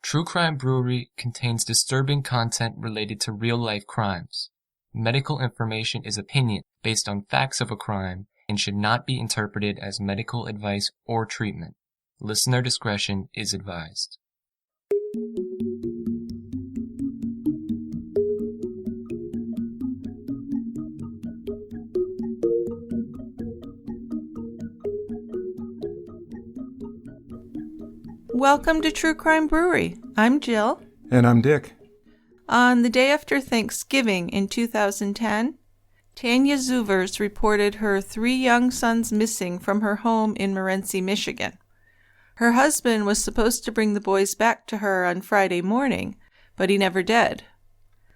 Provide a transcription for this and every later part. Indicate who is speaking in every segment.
Speaker 1: True Crime Brewery contains disturbing content related to real-life crimes. Medical information is opinion based on facts of a crime and should not be interpreted as medical advice or treatment. Listener discretion is advised.
Speaker 2: Welcome to True Crime Brewery. I'm Jill.
Speaker 3: And I'm Dick.
Speaker 2: On the day after Thanksgiving in 2010, Tanya Zuvers reported her 3 young sons missing from her home in Morenci, Michigan. Her husband was supposed to bring the boys back to her on Friday morning, but he never did.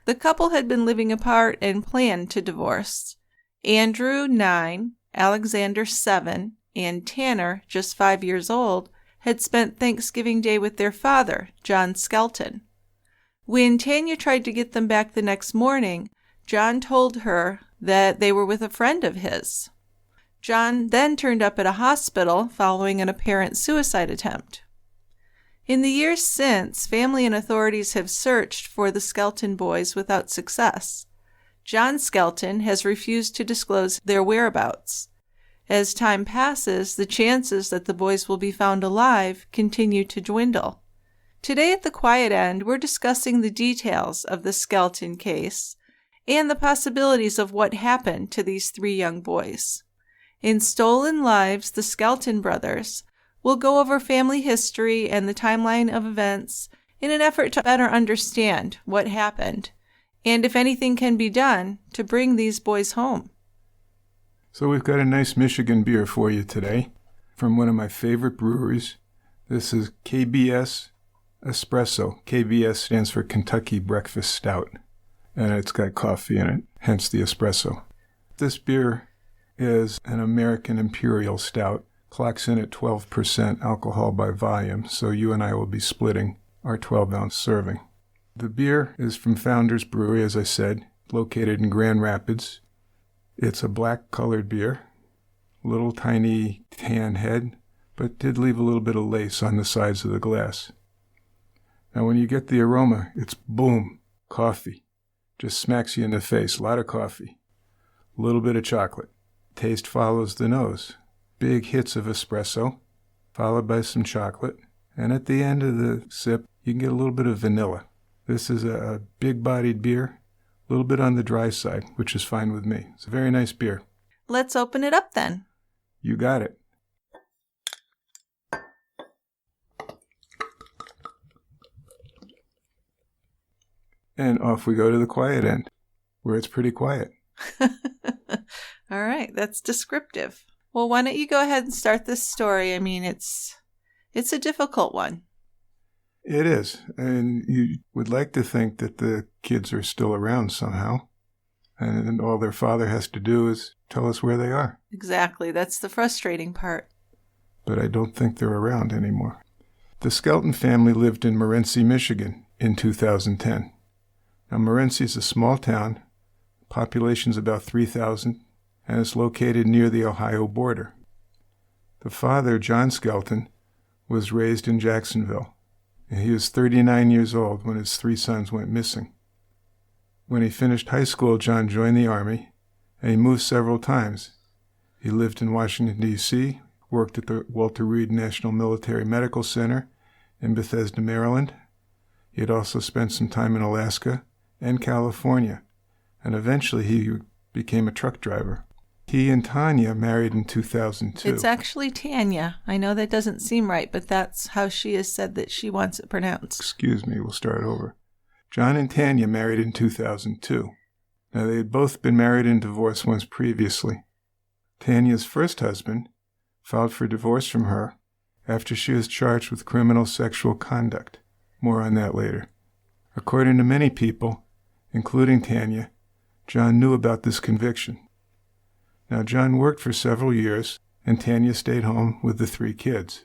Speaker 2: The couple had been living apart and planned to divorce. Andrew, 9, Alexander, 7, and Tanner, just 5 years old, had spent Thanksgiving Day with their father, John Skelton. When Tanya tried to get them back the next morning, John told her that they were with a friend of his. John then turned up at a hospital following an apparent suicide attempt. In the years since, family and authorities have searched for the Skelton boys without success. John Skelton has refused to disclose their whereabouts. As time passes, the chances that the boys will be found alive continue to dwindle. Today at the Quiet End, we're discussing the details of the Skelton case and the possibilities of what happened to these 3 young boys. In Stolen Lives, the Skelton Brothers, we'll go over family history and the timeline of events in an effort to better understand what happened and if anything can be done to bring these boys home.
Speaker 3: So we've got a nice Michigan beer for you today from one of my favorite breweries. This is KBS Espresso. KBS stands for Kentucky Breakfast Stout, and it's got coffee in it, hence the espresso. This beer is an American Imperial Stout, clocks in at 12% alcohol by volume, so you and I will be splitting our 12-ounce serving. The beer is from Founders Brewery, as I said, located in Grand Rapids. It's a black-colored beer, little tiny tan head, but did leave a little bit of lace on the sides of the glass. Now when you get the aroma, it's boom, coffee. Just smacks you in the face, a lot of coffee. A little bit of chocolate. Taste follows the nose. Big hits of espresso, followed by some chocolate. And at the end of the sip, you can get a little bit of vanilla. This is a big-bodied beer. A little bit on the dry side, which is fine with me. It's a very nice beer.
Speaker 2: Let's open it up then.
Speaker 3: You got it. And off we go to the Quiet End, where it's pretty quiet.
Speaker 2: All right, that's descriptive. Well, why don't you go ahead and start this story? I mean, it's a difficult one.
Speaker 3: It is, and you would like to think that the kids are still around somehow, and all their father has to do is tell us where they are.
Speaker 2: Exactly, that's the frustrating part.
Speaker 3: But I don't think they're around anymore. The Skelton family lived in Morenci, Michigan in 2010. Now, Morenci is a small town, population's about 3,000, and it's located near the Ohio border. The father, John Skelton, was raised in Jacksonville. And he was 39 years old when his 3 sons went missing. When he finished high school, John joined the Army, and he moved several times. He lived in Washington, D.C., worked at the Walter Reed National Military Medical Center in Bethesda, Maryland. He had also spent some time in Alaska and California, and eventually he became a truck driver. He and Tanya married in 2002.
Speaker 2: It's actually Tanya. I know that doesn't seem right, but that's how she has said that she wants it pronounced.
Speaker 3: Excuse me, we'll start over. John and Tanya married in 2002. Now, they had both been married and divorced once previously. Tanya's first husband filed for divorce from her after she was charged with criminal sexual conduct. More on that later. According to many people, including Tanya, John knew about this conviction. Now, John worked for several years, and Tanya stayed home with the 3 kids.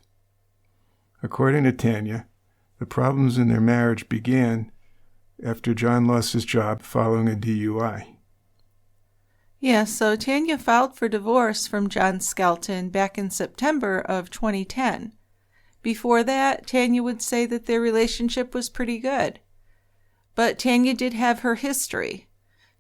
Speaker 3: According to Tanya, the problems in their marriage began after John lost his job following a DUI.
Speaker 2: Yeah, so Tanya filed for divorce from John Skelton back in September of 2010. Before that, Tanya would say that their relationship was pretty good. But Tanya did have her history.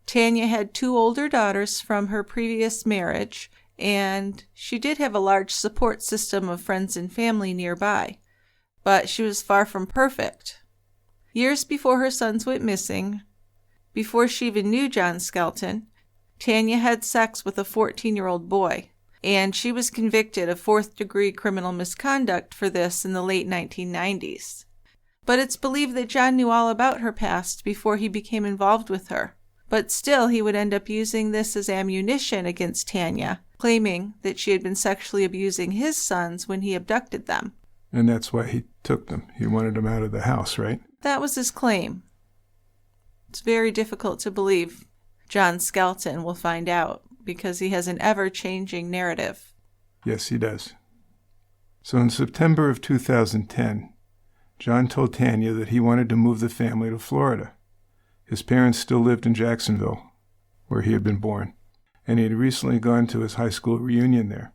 Speaker 2: Tanya had 2 older daughters from her previous marriage, and she did have a large support system of friends and family nearby. But she was far from perfect. Years before her sons went missing, before she even knew John Skelton, Tanya had sex with a 14-year-old boy, and she was convicted of 4th-degree criminal misconduct for this in the late 1990s. But it's believed that John knew all about her past before he became involved with her. But still, he would end up using this as ammunition against Tanya, claiming that she had been sexually abusing his sons when he abducted them.
Speaker 3: And that's why he took them. He wanted them out of the house, right?
Speaker 2: That was his claim. It's very difficult to believe. John Skelton will find out, because he has an ever-changing narrative.
Speaker 3: Yes, he does. So in September of 2010, John told Tanya that he wanted to move the family to Florida. His parents still lived in Jacksonville, where he had been born, and he had recently gone to his high school reunion there.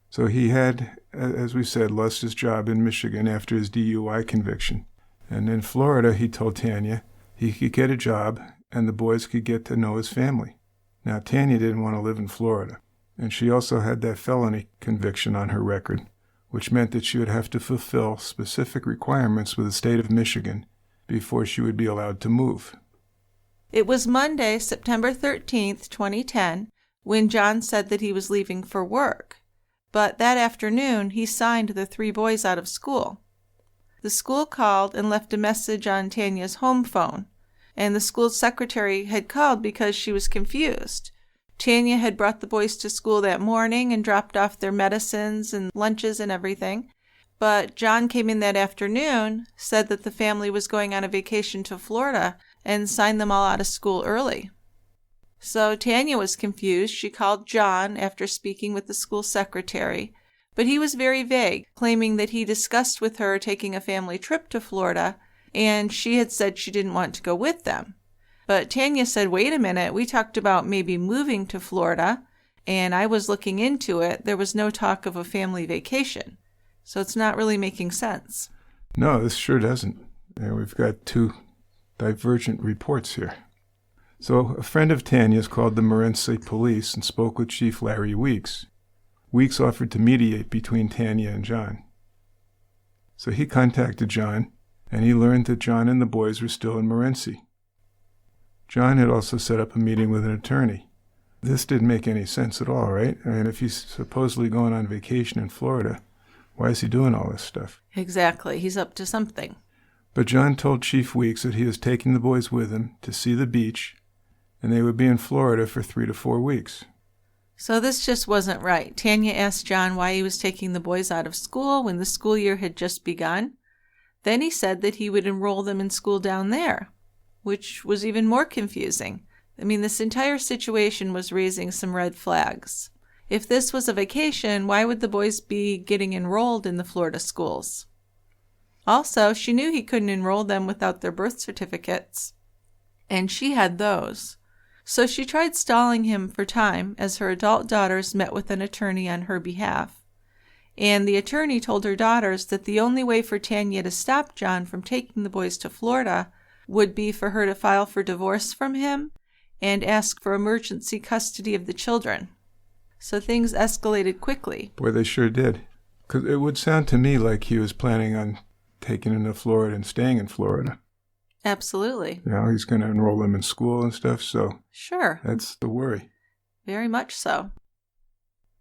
Speaker 3: So he had, as we said, lost his job in Michigan after his DUI conviction. And in Florida, he told Tanya he could get a job and the boys could get to know his family. Now, Tanya didn't want to live in Florida, and she also had that felony conviction on her record, which meant that she would have to fulfill specific requirements with the state of Michigan before she would be allowed to move.
Speaker 2: It was Monday, September 13th, 2010, when John said that he was leaving for work. But that afternoon, he signed the 3 boys out of school. The school called and left a message on Tanya's home phone, and the school secretary had called because she was confused. Tanya had brought the boys to school that morning and dropped off their medicines and lunches and everything. But John came in that afternoon, said that the family was going on a vacation to Florida, and signed them all out of school early. So Tanya was confused. She called John after speaking with the school secretary, but he was very vague, claiming that he discussed with her taking a family trip to Florida, and she had said she didn't want to go with them. But Tanya said, wait a minute, we talked about maybe moving to Florida, and I was looking into it. There was no talk of a family vacation. So it's not really making sense.
Speaker 3: No, this sure doesn't. And we've got 2 divergent reports here. So a friend of Tanya's called the Morenci police and spoke with Chief Larry Weeks. Weeks offered to mediate between Tanya and John. So he contacted John, and he learned that John and the boys were still in Morenci. John had also set up a meeting with an attorney. This didn't make any sense at all, right? I mean, if he's supposedly going on vacation in Florida, why is he doing all this stuff?
Speaker 2: Exactly. He's up to something.
Speaker 3: But John told Chief Weeks that he was taking the boys with him to see the beach, and they would be in Florida for 3 to 4 weeks.
Speaker 2: So this just wasn't right. Tanya asked John why he was taking the boys out of school when the school year had just begun. Then he said that he would enroll them in school down there, which was even more confusing. I mean, this entire situation was raising some red flags. If this was a vacation, why would the boys be getting enrolled in the Florida schools? Also, she knew he couldn't enroll them without their birth certificates, and she had those. So she tried stalling him for time as her adult daughters met with an attorney on her behalf. And the attorney told her daughters that the only way for Tanya to stop John from taking the boys to Florida would be for her to file for divorce from him and ask for emergency custody of the children. So things escalated quickly.
Speaker 3: Boy, they sure did. Because it would sound to me like he was planning on taking them to Florida and staying in Florida.
Speaker 2: Absolutely.
Speaker 3: You know, he's going to enroll them in school and stuff, so
Speaker 2: sure.
Speaker 3: That's the worry.
Speaker 2: Very much so.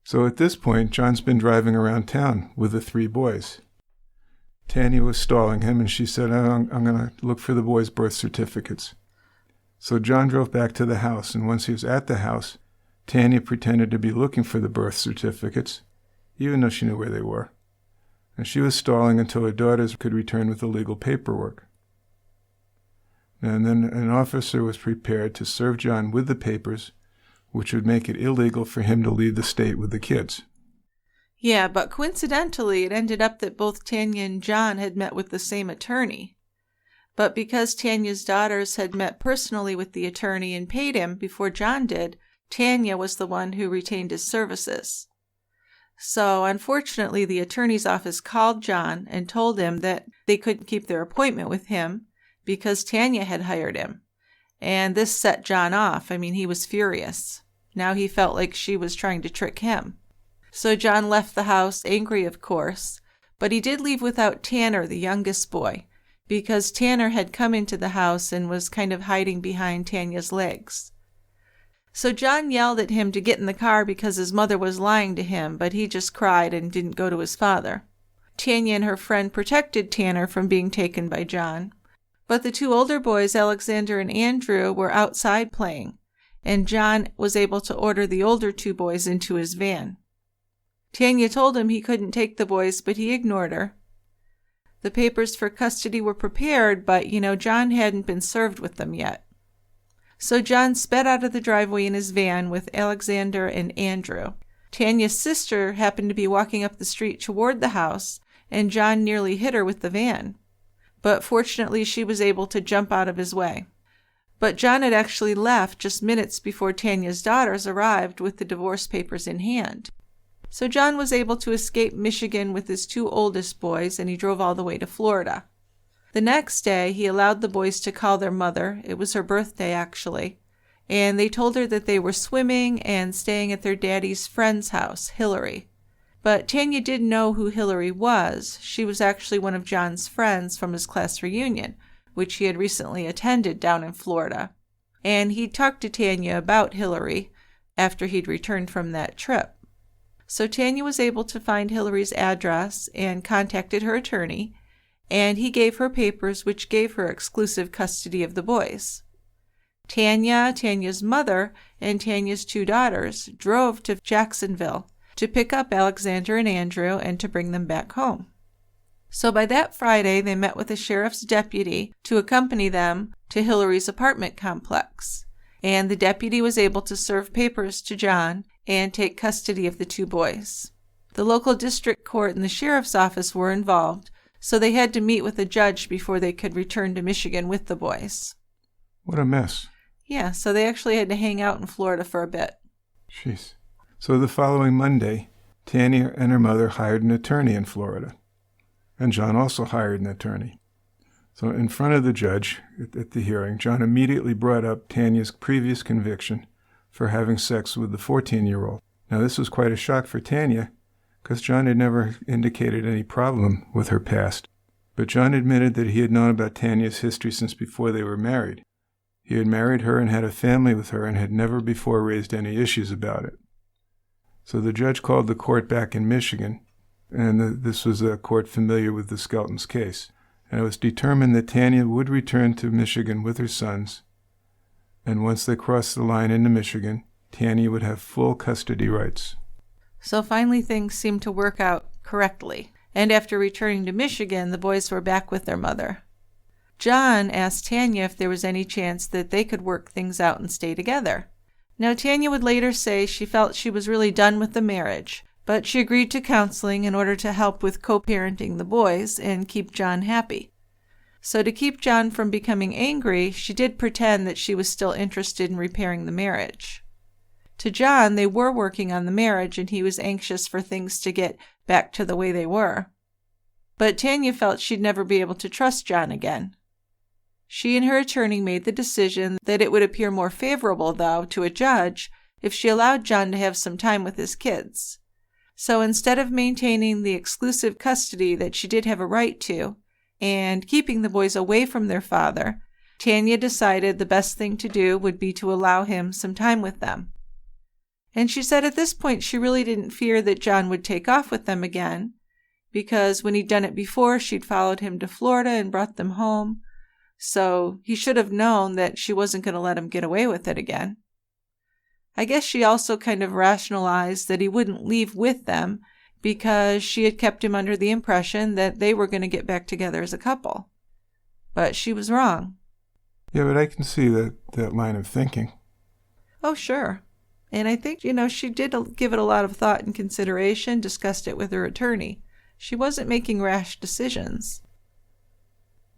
Speaker 3: So at this point, John's been driving around town with the 3 boys. Tanya was stalling him, and she said, I'm going to look for the boys' birth certificates. So John drove back to the house, and once he was at the house, Tanya pretended to be looking for the birth certificates, even though she knew where they were. And she was stalling until her daughters could return with the legal paperwork. And then an officer was prepared to serve John with the papers, which would make it illegal for him to leave the state with the kids.
Speaker 2: Yeah, but coincidentally, it ended up that both Tanya and John had met with the same attorney. But because Tanya's daughters had met personally with the attorney and paid him before John did, Tanya was the one who retained his services. So, unfortunately, the attorney's office called John and told him that they couldn't keep their appointment with him because Tanya had hired him. And this set John off. I mean, he was furious. Now he felt like she was trying to trick him. So John left the house, angry of course, but he did leave without Tanner, the youngest boy, because Tanner had come into the house and was kind of hiding behind Tanya's legs. So John yelled at him to get in the car because his mother was lying to him, but he just cried and didn't go to his father. Tanya and her friend protected Tanner from being taken by John, but the two older boys, Alexander and Andrew, were outside playing, and John was able to order the older two boys into his van. Tanya told him he couldn't take the boys, but he ignored her. The papers for custody were prepared, but, John hadn't been served with them yet. So John sped out of the driveway in his van with Alexander and Andrew. Tanya's sister happened to be walking up the street toward the house, and John nearly hit her with the van. But fortunately, she was able to jump out of his way. But John had actually left just minutes before Tanya's daughters arrived with the divorce papers in hand. So John was able to escape Michigan with his two oldest boys, and he drove all the way to Florida. The next day, he allowed the boys to call their mother. It was her birthday, actually. And they told her that they were swimming and staying at their daddy's friend's house, Hillary. But Tanya didn't know who Hillary was. She was actually one of John's friends from his class reunion, which he had recently attended down in Florida. And he talked to Tanya about Hillary after he'd returned from that trip. So Tanya was able to find Hillary's address and contacted her attorney, and he gave her papers which gave her exclusive custody of the boys. Tanya, Tanya's mother, and Tanya's two daughters drove to Jacksonville to pick up Alexander and Andrew and to bring them back home. So by that Friday, they met with a sheriff's deputy to accompany them to Hillary's apartment complex, and the deputy was able to serve papers to John and take custody of the two boys. The local district court and the sheriff's office were involved, so they had to meet with a judge before they could return to Michigan with the boys.
Speaker 3: What a mess.
Speaker 2: Yeah, so they actually had to hang out in Florida for a bit.
Speaker 3: Jeez. So the following Monday, Tanya and her mother hired an attorney in Florida, and John also hired an attorney. So in front of the judge at the hearing, John immediately brought up Tanya's previous conviction for having sex with the 14-year-old. Now, this was quite a shock for Tanya, because John had never indicated any problem with her past. But John admitted that he had known about Tanya's history since before they were married. He had married her and had a family with her and had never before raised any issues about it. So the judge called the court back in Michigan, and this was a court familiar with the Skelton's case. And it was determined that Tanya would return to Michigan with her sons, and once they crossed the line into Michigan, Tanya would have full custody rights.
Speaker 2: So finally things seemed to work out correctly, and after returning to Michigan, the boys were back with their mother. John asked Tanya if there was any chance that they could work things out and stay together. Now, Tanya would later say she felt she was really done with the marriage, but she agreed to counseling in order to help with co-parenting the boys and keep John happy. So to keep John from becoming angry, she did pretend that she was still interested in repairing the marriage. To John, they were working on the marriage, and he was anxious for things to get back to the way they were. But Tanya felt she'd never be able to trust John again. She and her attorney made the decision that it would appear more favorable, though, to a judge if she allowed John to have some time with his kids. So instead of maintaining the exclusive custody that she did have a right to, and keeping the boys away from their father, Tanya decided the best thing to do would be to allow him some time with them. And she said at this point she really didn't fear that John would take off with them again, because when he'd done it before, she'd followed him to Florida and brought them home, so he should have known that she wasn't going to let him get away with it again. I guess she also kind of rationalized that he wouldn't leave with them because she had kept him under the impression that they were going to get back together as a couple. But she was wrong.
Speaker 3: Yeah, but I can see that line of thinking.
Speaker 2: Oh, sure. And I think, she did give it a lot of thought and consideration, discussed it with her attorney. She wasn't making rash decisions.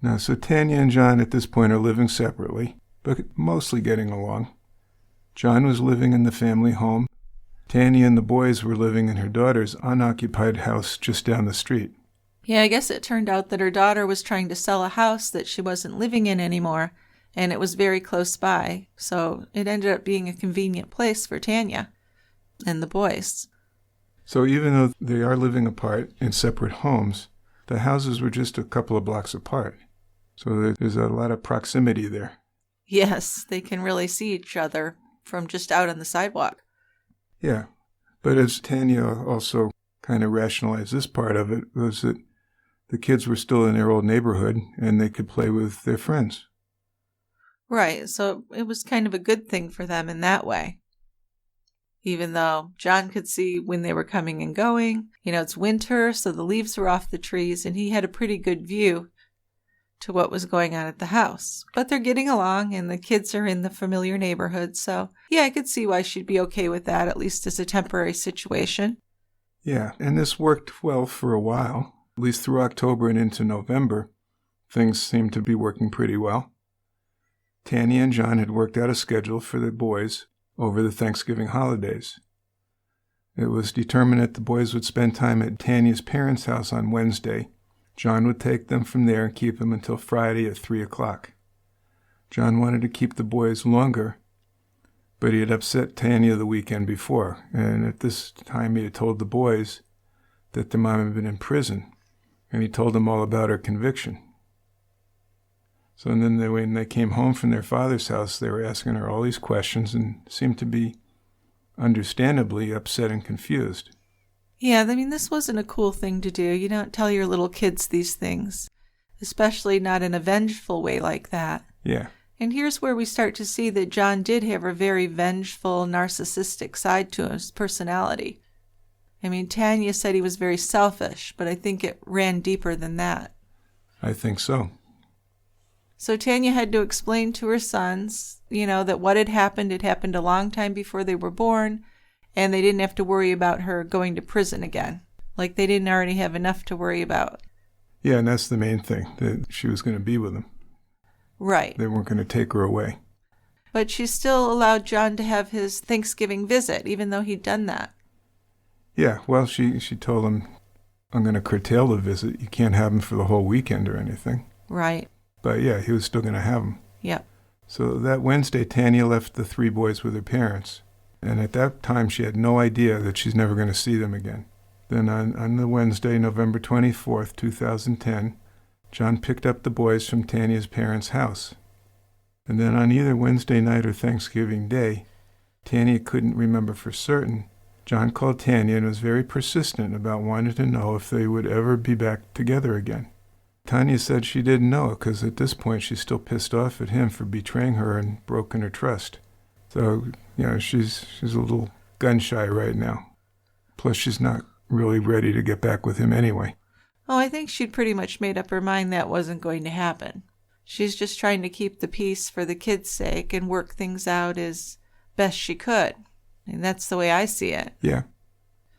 Speaker 3: Now, so Tanya and John at this point are living separately, but mostly getting along. John was living in the family home. Tanya and the boys were living in her daughter's unoccupied house just down the street.
Speaker 2: Yeah, I guess it turned out that her daughter was trying to sell a house that she wasn't living in anymore, and it was very close by, so it ended up being a convenient place for Tanya and the boys.
Speaker 3: So even though they are living apart in separate homes, the houses were just a couple of blocks apart. So there's a lot of proximity there.
Speaker 2: Yes, they can really see each other from just out on the sidewalk.
Speaker 3: Yeah, but as Tanya also kind of rationalized this part of it, was that the kids were still in their old neighborhood and they could play with their friends.
Speaker 2: Right, so it was kind of a good thing for them in that way. Even though John could see when they were coming and going. It's winter, so the leaves were off the trees, and he had a pretty good view to what was going on at the house. But they're getting along, and the kids are in the familiar neighborhood, so yeah, I could see why she'd be okay with that, at least as a temporary situation.
Speaker 3: Yeah, and this worked well for a while, at least through October and into November. Things seemed to be working pretty well. Tanya and John had worked out a schedule for the boys over the Thanksgiving holidays. It was determined that the boys would spend time at Tanya's parents' house on Wednesday. John would take them from there and keep them until Friday at 3 o'clock. John wanted to keep the boys longer, but he had upset Tanya the weekend before, and at this time he had told the boys that their mom had been in prison, and he told them all about her conviction. So then when they came home from their father's house, they were asking her all these questions and seemed to be understandably upset and confused.
Speaker 2: Yeah, this wasn't a cool thing to do. You don't tell your little kids these things, especially not in a vengeful way like that.
Speaker 3: Yeah.
Speaker 2: And here's where we start to see that John did have a very vengeful, narcissistic side to his personality. Tanya said he was very selfish, but I think it ran deeper than that.
Speaker 3: I think so.
Speaker 2: So Tanya had to explain to her sons, that what had happened a long time before they were born, and they didn't have to worry about her going to prison again. Like they didn't already have enough to worry about.
Speaker 3: Yeah, and that's the main thing, that she was going to be with them.
Speaker 2: Right.
Speaker 3: They weren't going to take her away.
Speaker 2: But she still allowed John to have his Thanksgiving visit, even though he'd done that.
Speaker 3: Yeah, well, she told him, I'm going to curtail the visit. You can't have him for the whole weekend or anything.
Speaker 2: Right.
Speaker 3: But yeah, he was still going to have him.
Speaker 2: Yep.
Speaker 3: So that Wednesday, Tanya left the three boys with her parents. And at that time, she had no idea that she's never going to see them again. Then on the Wednesday, November 24th, 2010, John picked up the boys from Tanya's parents' house. And then on either Wednesday night or Thanksgiving Day, Tanya couldn't remember for certain. John called Tanya and was very persistent about wanting to know if they would ever be back together again. Tanya said she didn't know because at this point she's still pissed off at him for betraying her and broken her trust. So, she's a little gun-shy right now. Plus, she's not really ready to get back with him anyway.
Speaker 2: Oh, I think she'd pretty much made up her mind that wasn't going to happen. She's just trying to keep the peace for the kids' sake and work things out as best she could. And that's the way I see it.
Speaker 3: Yeah.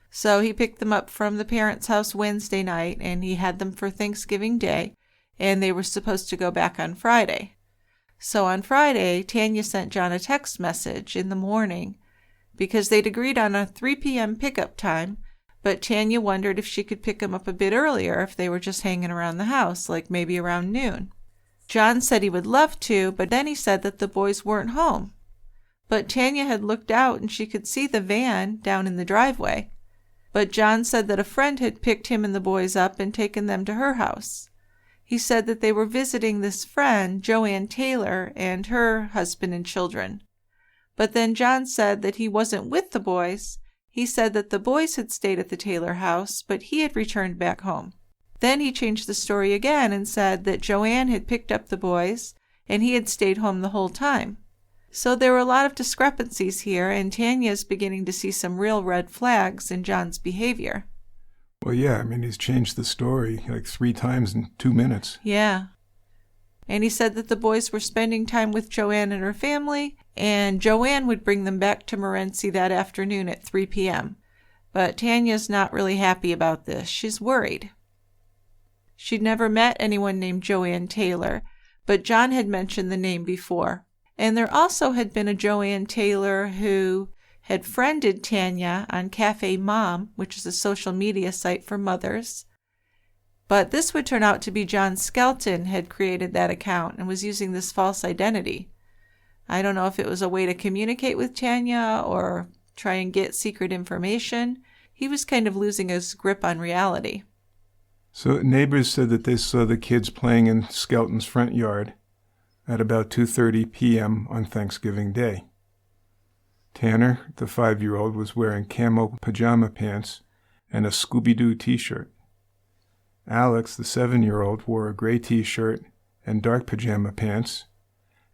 Speaker 2: So he picked them up from the parents' house Wednesday night, and he had them for Thanksgiving Day, and they were supposed to go back on Friday. So on Friday, Tanya sent John a text message in the morning because they'd agreed on a 3 p.m. pickup time, but Tanya wondered if she could pick him up a bit earlier if they were just hanging around the house, like maybe around noon. John said he would love to, but then he said that the boys weren't home. But Tanya had looked out and she could see the van down in the driveway. But John said that a friend had picked him and the boys up and taken them to her house. He said that they were visiting this friend, Joanne Taylor, and her husband and children. But then John said that he wasn't with the boys. He said that the boys had stayed at the Taylor house, but he had returned back home. Then he changed the story again and said that Joanne had picked up the boys, and he had stayed home the whole time. So there were a lot of discrepancies here, and Tanya's beginning to see some real red flags in John's behavior.
Speaker 3: Well, yeah, he's changed the story like 3 times in 2 minutes.
Speaker 2: Yeah. And he said that the boys were spending time with Joanne and her family, and Joanne would bring them back to Morenci that afternoon at 3 p.m. But Tanya's not really happy about this. She's worried. She'd never met anyone named Joanne Taylor, but John had mentioned the name before. And there also had been a Joanne Taylor who had friended Tanya on Cafe Mom, which is a social media site for mothers. But this would turn out to be John Skelton had created that account and was using this false identity. I don't know if it was a way to communicate with Tanya or try and get secret information. He was kind of losing his grip on reality.
Speaker 3: So neighbors said that they saw the kids playing in Skelton's front yard at about 2:30 p.m. on Thanksgiving Day. Tanner, the 5-year-old, was wearing camo pajama pants and a Scooby-Doo t-shirt. Alex, the 7-year-old, wore a gray t-shirt and dark pajama pants,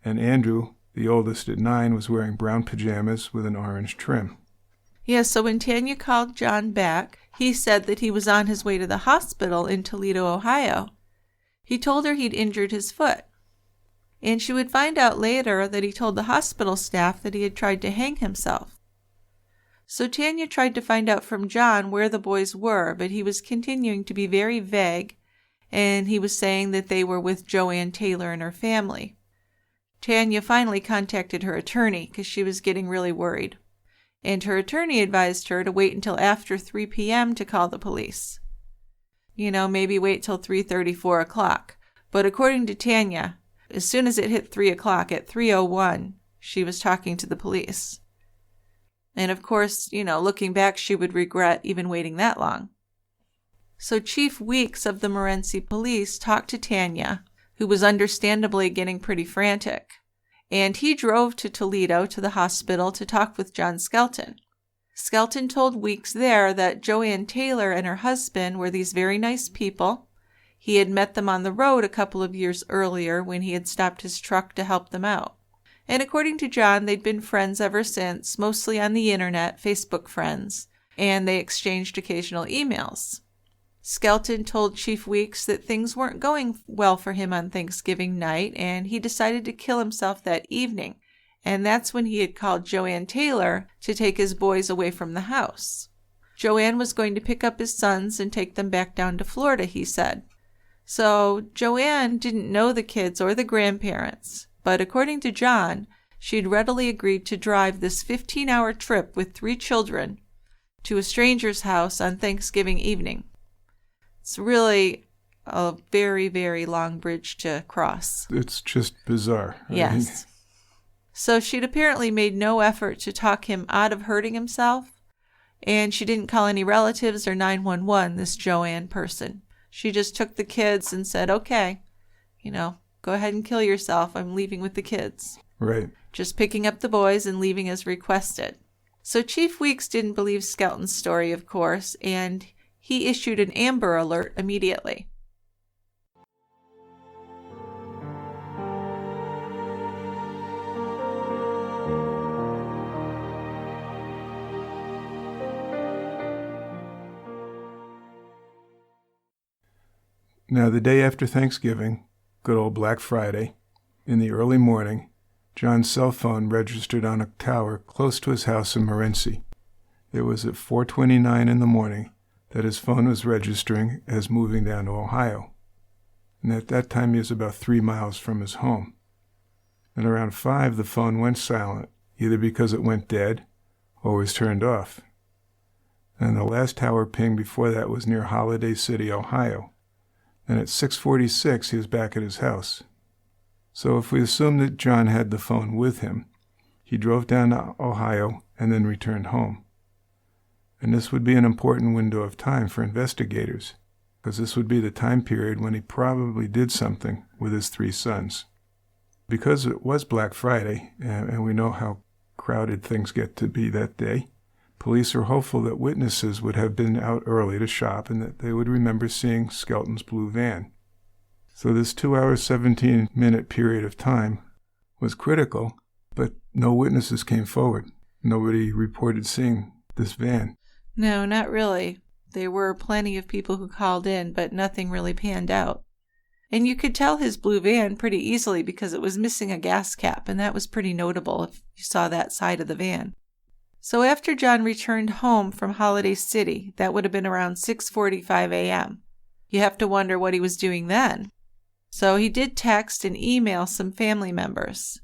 Speaker 3: and Andrew, the oldest at 9, was wearing brown pajamas with an orange trim.
Speaker 2: Yeah, so when Tanya called John back, he said that he was on his way to the hospital in Toledo, Ohio. He told her he'd injured his foot. And she would find out later that he told the hospital staff that he had tried to hang himself. So Tanya tried to find out from John where the boys were, but he was continuing to be very vague, and he was saying that they were with Joanne Taylor and her family. Tanya finally contacted her attorney because she was getting really worried, and her attorney advised her to wait until after 3 p.m. to call the police. Maybe wait till 3:30, 4 o'clock. But according to Tanya, as soon as it hit 3 o'clock, at 3:01, she was talking to the police. And of course, looking back, she would regret even waiting that long. So Chief Weeks of the Morenci police talked to Tanya, who was understandably getting pretty frantic. And he drove to Toledo to the hospital to talk with John Skelton. Skelton told Weeks there that Joanne Taylor and her husband were these very nice people. He had met them on the road a couple of years earlier when he had stopped his truck to help them out. And according to John, they'd been friends ever since, mostly on the internet, Facebook friends, and they exchanged occasional emails. Skelton told Chief Weeks that things weren't going well for him on Thanksgiving night, and he decided to kill himself that evening. And that's when he had called Joanne Taylor to take his boys away from the house. Joanne was going to pick up his sons and take them back down to Florida, he said. So Joanne didn't know the kids or the grandparents, but according to John, she'd readily agreed to drive this 15-hour trip with 3 children to a stranger's house on Thanksgiving evening. It's really a very, very long bridge to cross.
Speaker 3: It's just bizarre.
Speaker 2: Yes. So she'd apparently made no effort to talk him out of hurting himself, and she didn't call any relatives or 911, this Joanne person. She just took the kids and said, okay, go ahead and kill yourself. I'm leaving with the kids.
Speaker 3: Right.
Speaker 2: Just picking up the boys and leaving as requested. So Chief Weeks didn't believe Skelton's story, of course, and he issued an Amber Alert immediately.
Speaker 3: Now, the day after Thanksgiving, good old Black Friday, in the early morning, John's cell phone registered on a tower close to his house in Morenci. It was at 4:29 in the morning that his phone was registering as moving down to Ohio. And at that time, he was about 3 miles from his home. And around 5, the phone went silent, either because it went dead or was turned off. And the last tower ping before that was near Holiday City, Ohio. And at 6:46, he was back at his house. So if we assume that John had the phone with him, he drove down to Ohio and then returned home. And this would be an important window of time for investigators, because this would be the time period when he probably did something with his 3 sons. Because it was Black Friday, and we know how crowded things get to be that day, police are hopeful that witnesses would have been out early to shop and that they would remember seeing Skelton's blue van. So this 2-hour, 17-minute period of time was critical, but no witnesses came forward. Nobody reported seeing this van.
Speaker 2: No, not really. There were plenty of people who called in, but nothing really panned out. And you could tell his blue van pretty easily because it was missing a gas cap, and that was pretty notable if you saw that side of the van. So after John returned home from Holiday City, that would have been around 6:45 a.m. You have to wonder what he was doing then. So he did text and email some family members.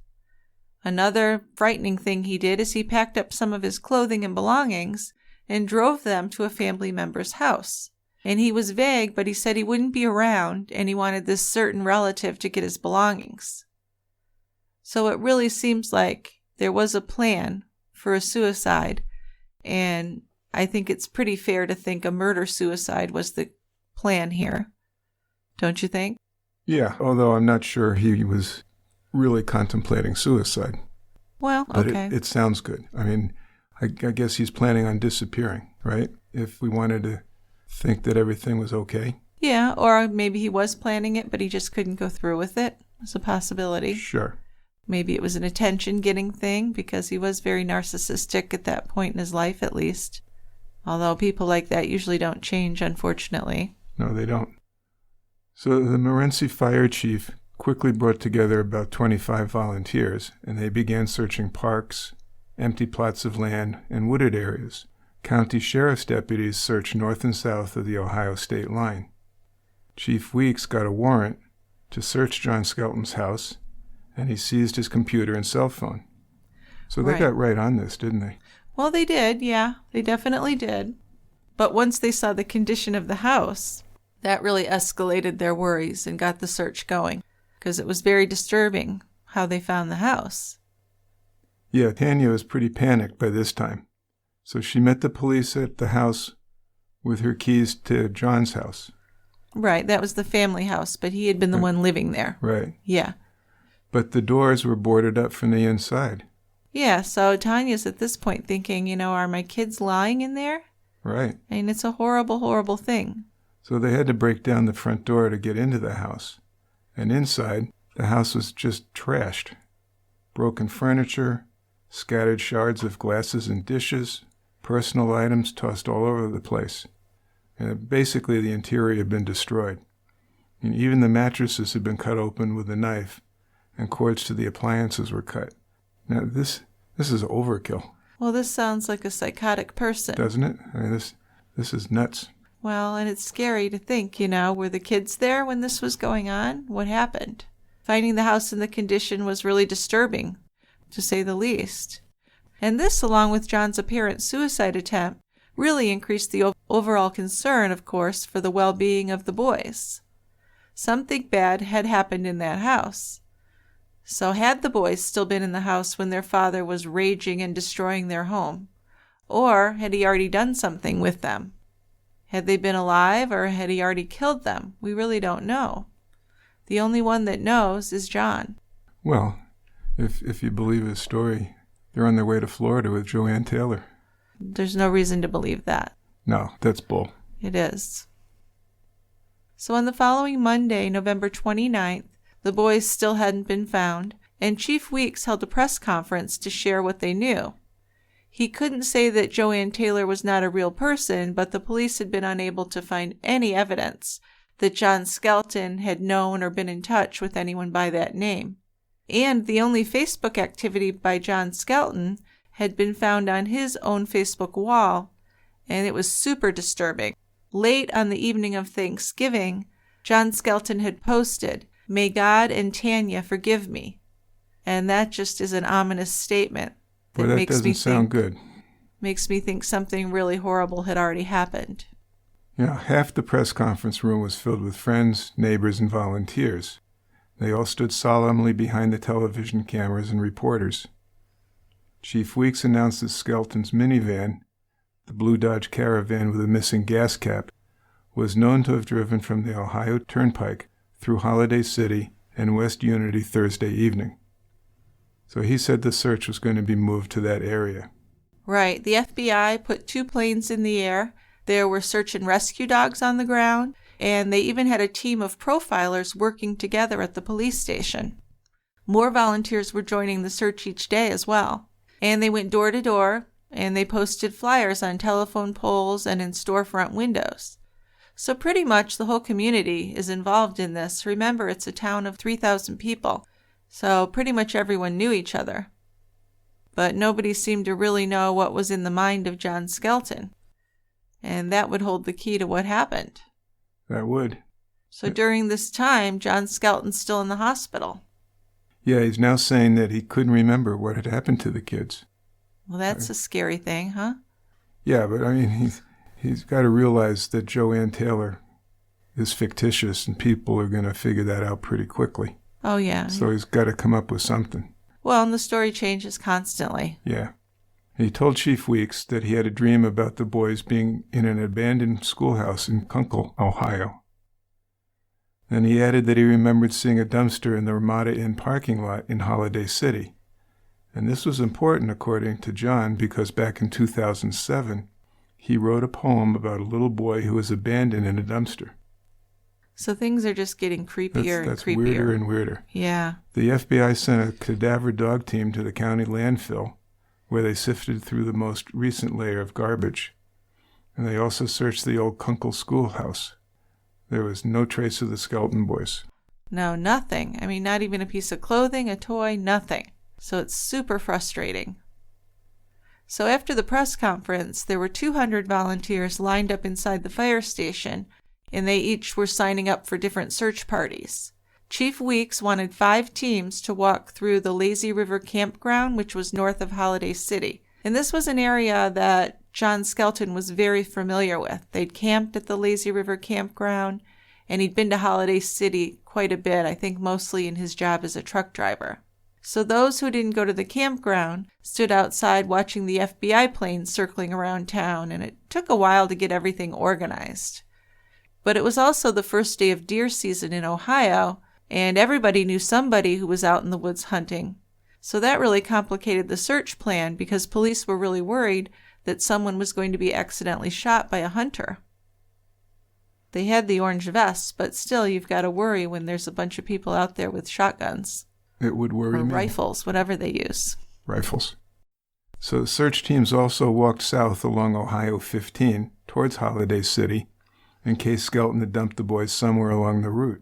Speaker 2: Another frightening thing he did is he packed up some of his clothing and belongings and drove them to a family member's house. And he was vague, but he said he wouldn't be around and he wanted this certain relative to get his belongings. So it really seems like there was a plan for a suicide, and I think it's pretty fair to think a murder-suicide was the plan here. Don't you think?
Speaker 3: Yeah, although I'm not sure he was really contemplating suicide.
Speaker 2: Well,
Speaker 3: but
Speaker 2: okay.
Speaker 3: It sounds good. I mean, I guess he's planning on disappearing, right? If we wanted to think that everything was okay.
Speaker 2: Yeah, or maybe he was planning it, but he just couldn't go through with it. It's a possibility.
Speaker 3: Sure.
Speaker 2: Maybe it was an attention-getting thing, because he was very narcissistic at that point in his life, at least. Although people like that usually don't change, unfortunately.
Speaker 3: No, they don't. So the Morenci fire chief quickly brought together about 25 volunteers, and they began searching parks, empty plots of land, and wooded areas. County sheriff's deputies searched north and south of the Ohio state line. Chief Weeks got a warrant to search John Skelton's house, and he seized his computer and cell phone. So they got right on this, didn't they?
Speaker 2: Well, they did, yeah. They definitely did. But once they saw the condition of the house, that really escalated their worries and got the search going, because it was very disturbing how they found the house.
Speaker 3: Yeah, Tanya was pretty panicked by this time. So she met the police at the house with her keys to John's house.
Speaker 2: Right, that was the family house, but he had been the one living there.
Speaker 3: Right.
Speaker 2: Yeah.
Speaker 3: But the doors were boarded up from the inside.
Speaker 2: Yeah, so Tanya's at this point thinking, are my kids lying in there?
Speaker 3: Right.
Speaker 2: I mean, it's a horrible, horrible thing.
Speaker 3: So they had to break down the front door to get into the house. And inside, the house was just trashed. Broken furniture, scattered shards of glasses and dishes, personal items tossed all over the place. And basically the interior had been destroyed. And even the mattresses had been cut open with a knife, and cords to the appliances were cut. Now this is overkill.
Speaker 2: Well, this sounds like a psychotic person.
Speaker 3: Doesn't it? I mean, this is nuts.
Speaker 2: Well, and it's scary to think, were the kids there when this was going on? What happened? Finding the house in the condition was really disturbing, to say the least. And this, along with John's apparent suicide attempt, really increased the overall concern, of course, for the well-being of the boys. Something bad had happened in that house. So had the boys still been in the house when their father was raging and destroying their home? Or had he already done something with them? Had they been alive, or had he already killed them? We really don't know. The only one that knows is John.
Speaker 3: Well, if you believe his story, they're on their way to Florida with Joanne Taylor.
Speaker 2: There's no reason to believe that.
Speaker 3: No, that's bull.
Speaker 2: It is. So on the following Monday, November 29th, the boys still hadn't been found, and Chief Weeks held a press conference to share what they knew. He couldn't say that Joanne Taylor was not a real person, but the police had been unable to find any evidence that John Skelton had known or been in touch with anyone by that name. And the only Facebook activity by John Skelton had been found on his own Facebook wall, and it was super disturbing. Late on the evening of Thanksgiving, John Skelton had posted, "May God and Tanya forgive me." And that just is an ominous statement.
Speaker 3: Well, that doesn't sound good.
Speaker 2: Makes me think something really horrible had already happened.
Speaker 3: Half the press conference room was filled with friends, neighbors, and volunteers. They all stood solemnly behind the television cameras and reporters. Chief Weeks announced that Skelton's minivan, the blue Dodge Caravan with a missing gas cap, was known to have driven from the Ohio Turnpike through Holiday City and West Unity Thursday evening. So he said the search was going to be moved to that area.
Speaker 2: Right. The FBI put 2 planes in the air. There were search and rescue dogs on the ground, and they even had a team of profilers working together at the police station. More volunteers were joining the search each day as well. And they went door to door, and they posted flyers on telephone poles and in storefront windows. So pretty much the whole community is involved in this. Remember, it's a town of 3,000 people. So pretty much everyone knew each other. But nobody seemed to really know what was in the mind of John Skelton. And that would hold the key to what happened.
Speaker 3: That would.
Speaker 2: So during this time, John Skelton's still in the hospital.
Speaker 3: Yeah, he's now saying that he couldn't remember what had happened to the kids.
Speaker 2: Well, that's a scary thing, huh?
Speaker 3: Yeah, but I mean, he's got to realize that Joanne Taylor is fictitious, and people are going to figure that out pretty quickly.
Speaker 2: Oh, yeah.
Speaker 3: So he's got to come up with something.
Speaker 2: Well, and the story changes constantly.
Speaker 3: Yeah. He told Chief Weeks that he had a dream about the boys being in an abandoned schoolhouse in Kunkel, Ohio. Then he added that he remembered seeing a dumpster in the Ramada Inn parking lot in Holiday City. And this was important, according to John, because back in 2007, he wrote a poem about a little boy who was abandoned in a dumpster.
Speaker 2: So things are just getting creepier
Speaker 3: That's
Speaker 2: and creepier.
Speaker 3: weirder and weirder.
Speaker 2: Yeah.
Speaker 3: The FBI sent a cadaver dog team to the county landfill, where they sifted through the most recent layer of garbage. And they also searched the old Kunkel schoolhouse. There was no trace of the Skelton boys.
Speaker 2: No, nothing. I mean, not even a piece of clothing, a toy, nothing. So it's super frustrating. So after the press conference, there were 200 volunteers lined up inside the fire station, and they each were signing up for different search parties. Chief Weeks wanted 5 teams to walk through the Lazy River campground, which was north of Holiday City. And this was an area that John Skelton was very familiar with. They'd camped at the Lazy River campground, and he'd been to Holiday City quite a bit, I think mostly in his job as a truck driver. So those who didn't go to the campground stood outside watching the FBI planes circling around town, and it took a while to get everything organized. But it was also the first day of deer season in Ohio, and everybody knew somebody who was out in the woods hunting. So that really complicated the search plan because police were really worried that someone was going to be accidentally shot by a hunter. They had the orange vests, but still you've got to worry when there's a bunch of people out there with shotguns.
Speaker 3: It would worry
Speaker 2: or
Speaker 3: me.
Speaker 2: Rifles, whatever they use.
Speaker 3: Rifles. So the search teams also walked south along Ohio 15 towards Holiday City in case Skelton had dumped the boys somewhere along the route.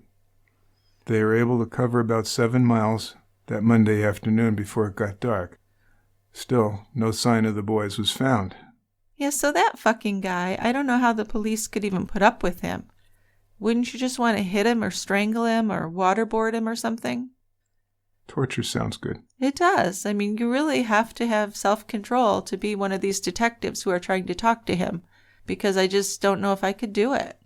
Speaker 3: They were able to cover about 7 miles that Monday afternoon before it got dark. Still, no sign of the boys was found.
Speaker 2: Yeah, so that fucking guy, I don't know how the police could even put up with him. Wouldn't you just want to hit him or strangle him or waterboard him or something?
Speaker 3: Torture sounds good.
Speaker 2: It does. I mean, you really have to have self-control to be one of these detectives who are trying to talk to him, because I just don't know if I could do it.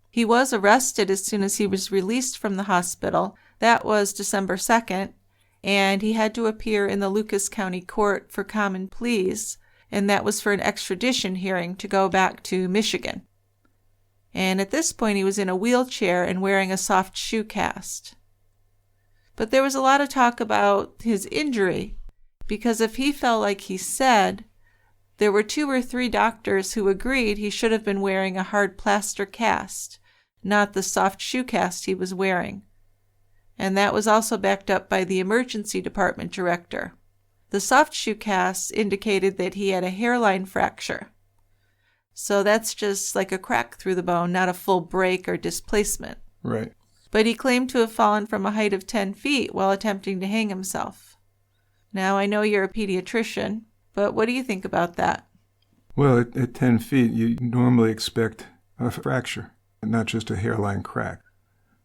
Speaker 2: He was arrested as soon as he was released from the hospital. That was December 2nd, and he had to appear in the Lucas County Court for common pleas, and that was for an extradition hearing to go back to Michigan. And at this point, he was in a wheelchair and wearing a soft shoe cast. But there was a lot of talk about his injury, because if he fell like he said, there were 2 or 3 doctors who agreed he should have been wearing a hard plaster cast, not the soft shoe cast he was wearing. And that was also backed up by the emergency department director. The soft shoe cast indicated that he had a hairline fracture. So that's just like a crack through the bone, not a full break or displacement.
Speaker 3: Right.
Speaker 2: But he claimed to have fallen from a height of 10 feet while attempting to hang himself. Now, I know you're a pediatrician, but what do you think about that?
Speaker 3: Well, at 10 feet, you normally expect a fracture, not just a hairline crack.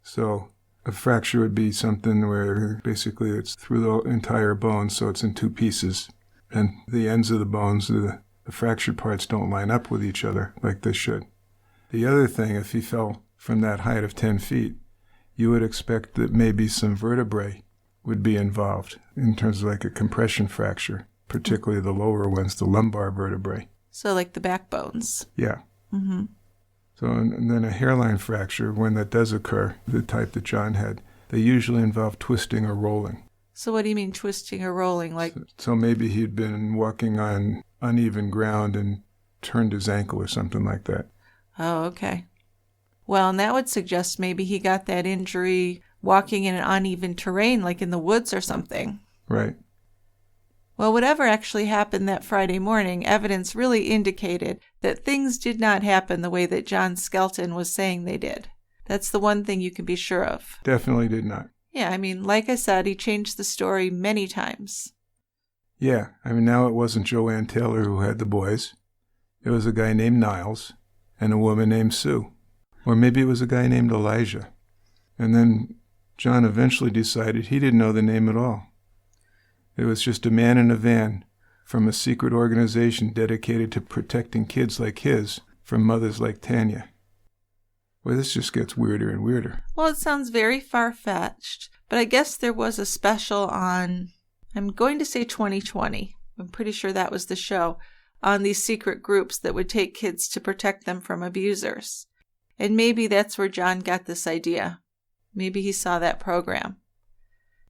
Speaker 3: So a fracture would be something where basically it's through the entire bone, so it's in 2 pieces. And the ends of the bones, the fractured parts don't line up with each other like they should. The other thing, if he fell from that height of 10 feet, you would expect that maybe some vertebrae would be involved in terms of like a compression fracture, particularly the lower ones, the lumbar vertebrae.
Speaker 2: So like the backbones.
Speaker 3: Yeah.
Speaker 2: Mm-hmm.
Speaker 3: So and then a hairline fracture, when that does occur, the type that John had, they usually involve twisting or rolling.
Speaker 2: So what do you mean twisting or rolling? Like
Speaker 3: So maybe he'd been walking on uneven ground and turned his ankle or something like that.
Speaker 2: Oh, okay. Well, and that would suggest maybe he got that injury walking in an uneven terrain, like in the woods or something.
Speaker 3: Right.
Speaker 2: Well, whatever actually happened that Friday morning, evidence really indicated that things did not happen the way that John Skelton was saying they did. That's the one thing you can be sure of.
Speaker 3: Definitely did not.
Speaker 2: Yeah, I mean, like I said, he changed the story many times.
Speaker 3: Yeah, I mean, now it wasn't Joanne Taylor who had the boys. It was a guy named Niles and a woman named Sue. Or maybe it was a guy named Elijah. And then John eventually decided he didn't know the name at all. It was just a man in a van from a secret organization dedicated to protecting kids like his from mothers like Tanya. Well, this just gets weirder and weirder.
Speaker 2: Well, it sounds very far-fetched, but I guess there was a special on, I'm going to say 2020. I'm pretty sure that was the show, on these secret groups that would take kids to protect them from abusers. And maybe that's where John got this idea. Maybe he saw that program.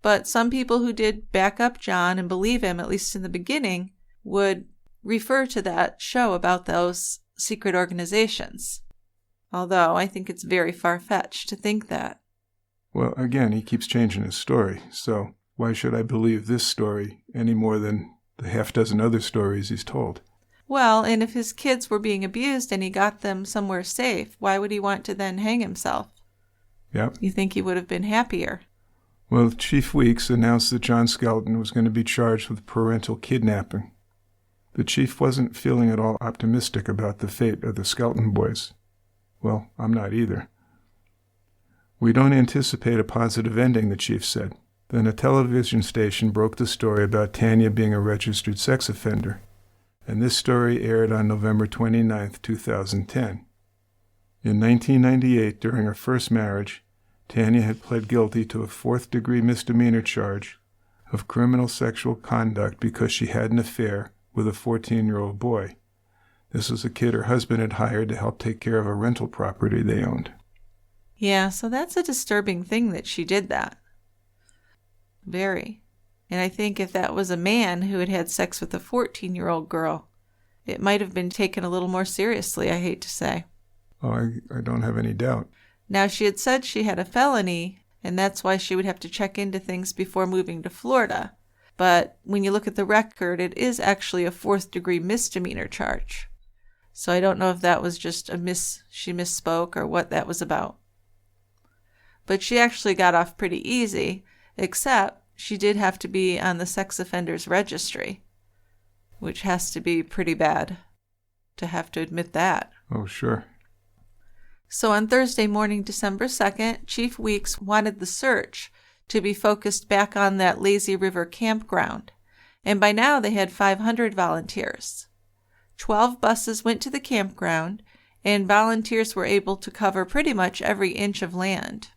Speaker 2: But some people who did back up John and believe him, at least in the beginning, would refer to that show about those secret organizations. Although I think it's very far-fetched to think that.
Speaker 3: Well, again, he keeps changing his story, so why should I believe this story any more than the half-dozen other stories he's told?
Speaker 2: Well, and if his kids were being abused and he got them somewhere safe, why would he want to then hang himself?
Speaker 3: Yep.
Speaker 2: You think he would have been happier?
Speaker 3: Well, Chief Weeks announced that John Skelton was going to be charged with parental kidnapping. The chief wasn't feeling at all optimistic about the fate of the Skelton boys. Well, I'm not either. We don't anticipate a positive ending, the chief said. Then a television station broke the story about Tanya being a registered sex offender, and this story aired on November 29, 2010. In 1998, during her first marriage, Tanya had pled guilty to a fourth-degree misdemeanor charge of criminal sexual conduct because she had an affair with a 14-year-old boy. This was a kid her husband had hired to help take care of a rental property they owned.
Speaker 2: Yeah, so that's a disturbing thing that she did that. Very. And I think if that was a man who had had sex with a 14-year-old girl, it might have been taken a little more seriously, I hate to say.
Speaker 3: Oh, I don't have any doubt.
Speaker 2: Now, she had said she had a felony, and that's why she would have to check into things before moving to Florida. But when you look at the record, it is actually a fourth-degree misdemeanor charge. So I don't know if that was just she misspoke or what that was about. But she actually got off pretty easy, except she did have to be on the sex offenders registry, which has to be pretty bad to have to admit that.
Speaker 3: Oh, sure.
Speaker 2: So on Thursday morning, December 2nd, Chief Weeks wanted the search to be focused back on that Lazy River campground, and by now they had 500 volunteers. 12 buses went to the campground, and volunteers were able to cover pretty much every inch of land.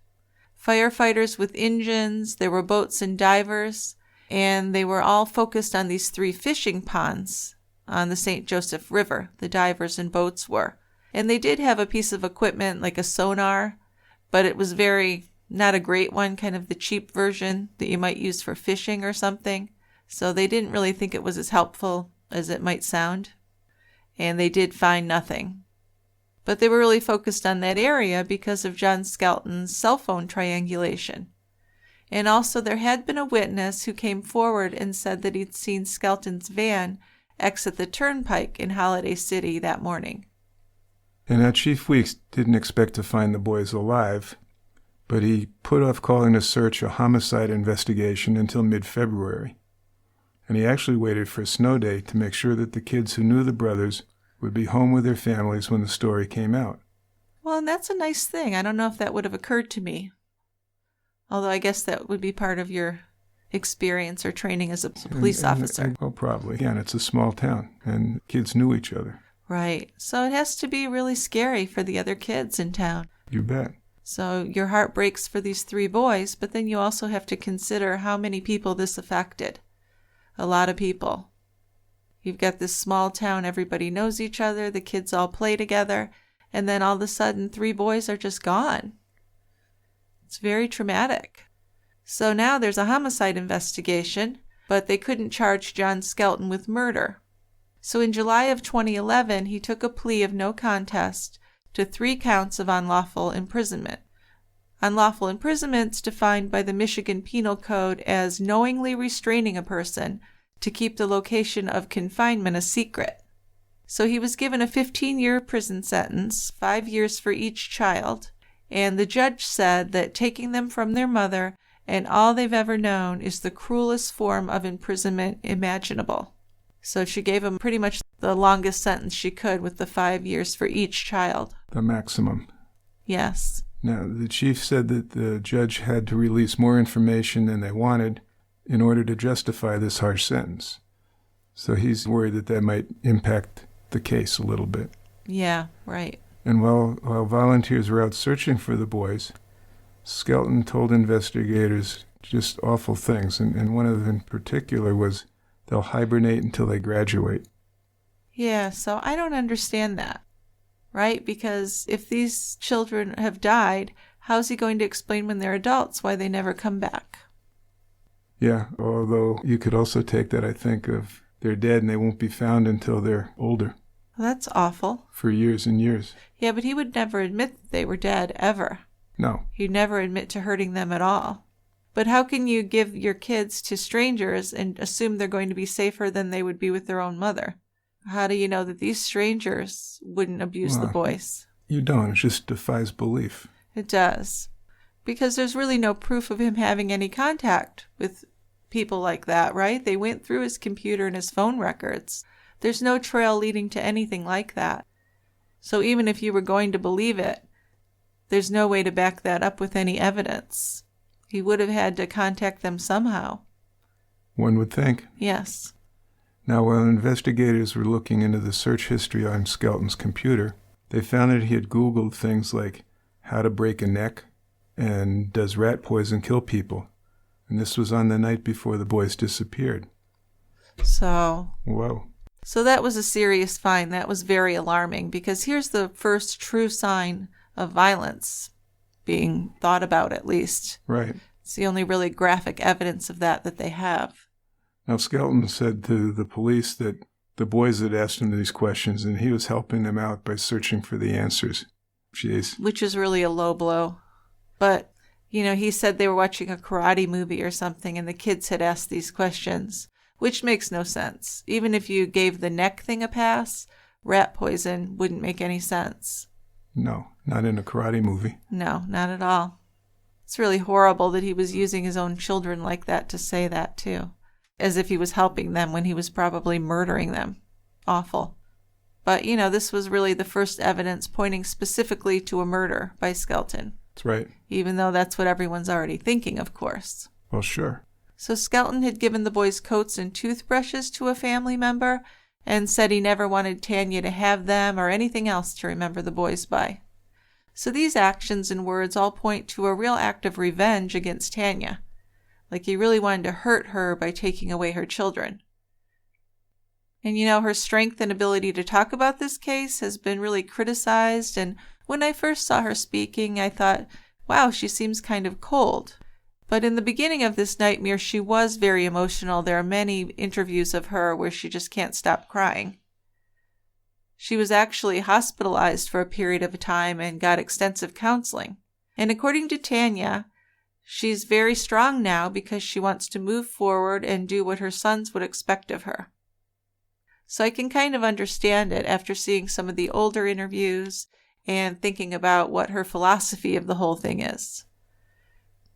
Speaker 2: Firefighters with engines, there were boats and divers, and they were all focused on these 3 fishing ponds on the St. Joseph River, the divers and boats were. And they did have a piece of equipment like a sonar, but it was not a great one, kind of the cheap version that you might use for fishing or something. So they didn't really think it was as helpful as it might sound. And they did find nothing. But they were really focused on that area because of John Skelton's cell phone triangulation. And also there had been a witness who came forward and said that he'd seen Skelton's van exit the turnpike in Holiday City that morning.
Speaker 3: And now Chief Weeks didn't expect to find the boys alive, but he put off calling the search a homicide investigation until mid-February. And he actually waited for a snow day to make sure that the kids who knew the brothers would be home with their families when the story came out.
Speaker 2: Well, and that's a nice thing. I don't know if that would have occurred to me. Although I guess that would be part of your experience or training as a police officer.
Speaker 3: Well, probably. Again, it's a small town, and kids knew each other.
Speaker 2: Right. So it has to be really scary for the other kids in town.
Speaker 3: You bet.
Speaker 2: So your heart breaks for these 3 boys, but then you also have to consider how many people this affected. A lot of people. You've got this small town, everybody knows each other, the kids all play together, and then all of a sudden 3 boys are just gone. It's very traumatic. So now there's a homicide investigation, but they couldn't charge John Skelton with murder. So in July of 2011, he took a plea of no contest to 3 counts of unlawful imprisonment. Unlawful imprisonment is defined by the Michigan Penal Code as knowingly restraining a person to keep the location of confinement a secret. So he was given a 15-year prison sentence, 5 years for each child, and the judge said that taking them from their mother and all they've ever known is the cruelest form of imprisonment imaginable. So she gave him pretty much the longest sentence she could with the 5 years for each child.
Speaker 3: The maximum.
Speaker 2: Yes.
Speaker 3: Now, the chief said that the judge had to release more information than they wanted in order to justify this harsh sentence. So he's worried that that might impact the case a little bit.
Speaker 2: Yeah, right.
Speaker 3: And while volunteers were out searching for the boys, Skelton told investigators just awful things, and one of them in particular was they'll hibernate until they graduate.
Speaker 2: Yeah, so I don't understand that, right? Because if these children have died, how's he going to explain when they're adults why they never come back?
Speaker 3: Yeah, although you could also take that, I think, of they're dead and they won't be found until they're older.
Speaker 2: Well, that's awful.
Speaker 3: For years and years.
Speaker 2: Yeah, but he would never admit that they were dead, ever.
Speaker 3: No.
Speaker 2: He'd never admit to hurting them at all. But how can you give your kids to strangers and assume they're going to be safer than they would be with their own mother? How do you know that these strangers wouldn't abuse the boys?
Speaker 3: You don't. It just defies belief.
Speaker 2: It does. Because there's really no proof of him having any contact with people like that, right? They went through his computer and his phone records. There's no trail leading to anything like that. So even if you were going to believe it, there's no way to back that up with any evidence. He would have had to contact them somehow.
Speaker 3: One would think.
Speaker 2: Yes.
Speaker 3: Now, while investigators were looking into the search history on Skelton's computer, they found that he had Googled things like how to break a neck and does rat poison kill people. And this was on the night before the boys disappeared.
Speaker 2: So...
Speaker 3: Whoa.
Speaker 2: So that was a serious find. That was very alarming because here's the first true sign of violence being thought about, at least.
Speaker 3: Right.
Speaker 2: It's the only really graphic evidence of that they have.
Speaker 3: Now, Skelton said to the police that the boys had asked him these questions and he was helping them out by searching for the answers. Jeez.
Speaker 2: Which is really a low blow. But, he said they were watching a karate movie or something and the kids had asked these questions. Which makes no sense. Even if you gave the neck thing a pass, rat poison wouldn't make any sense.
Speaker 3: No, not in a karate movie.
Speaker 2: No, not at all. It's really horrible that he was using his own children like that to say that, too. As if he was helping them when he was probably murdering them. Awful. But, this was really the first evidence pointing specifically to a murder by Skelton.
Speaker 3: That's right.
Speaker 2: Even though that's what everyone's already thinking, of course.
Speaker 3: Well, sure.
Speaker 2: So Skelton had given the boys coats and toothbrushes to a family member and said he never wanted Tanya to have them or anything else to remember the boys by. So these actions and words all point to a real act of revenge against Tanya. Like he really wanted to hurt her by taking away her children. And her strength and ability to talk about this case has been really criticized, and when I first saw her speaking, I thought, wow, she seems kind of cold. But in the beginning of this nightmare, she was very emotional. There are many interviews of her where she just can't stop crying. She was actually hospitalized for a period of time and got extensive counseling. And according to Tanya, she's very strong now because she wants to move forward and do what her sons would expect of her. So I can kind of understand it after seeing some of the older interviews and thinking about what her philosophy of the whole thing is.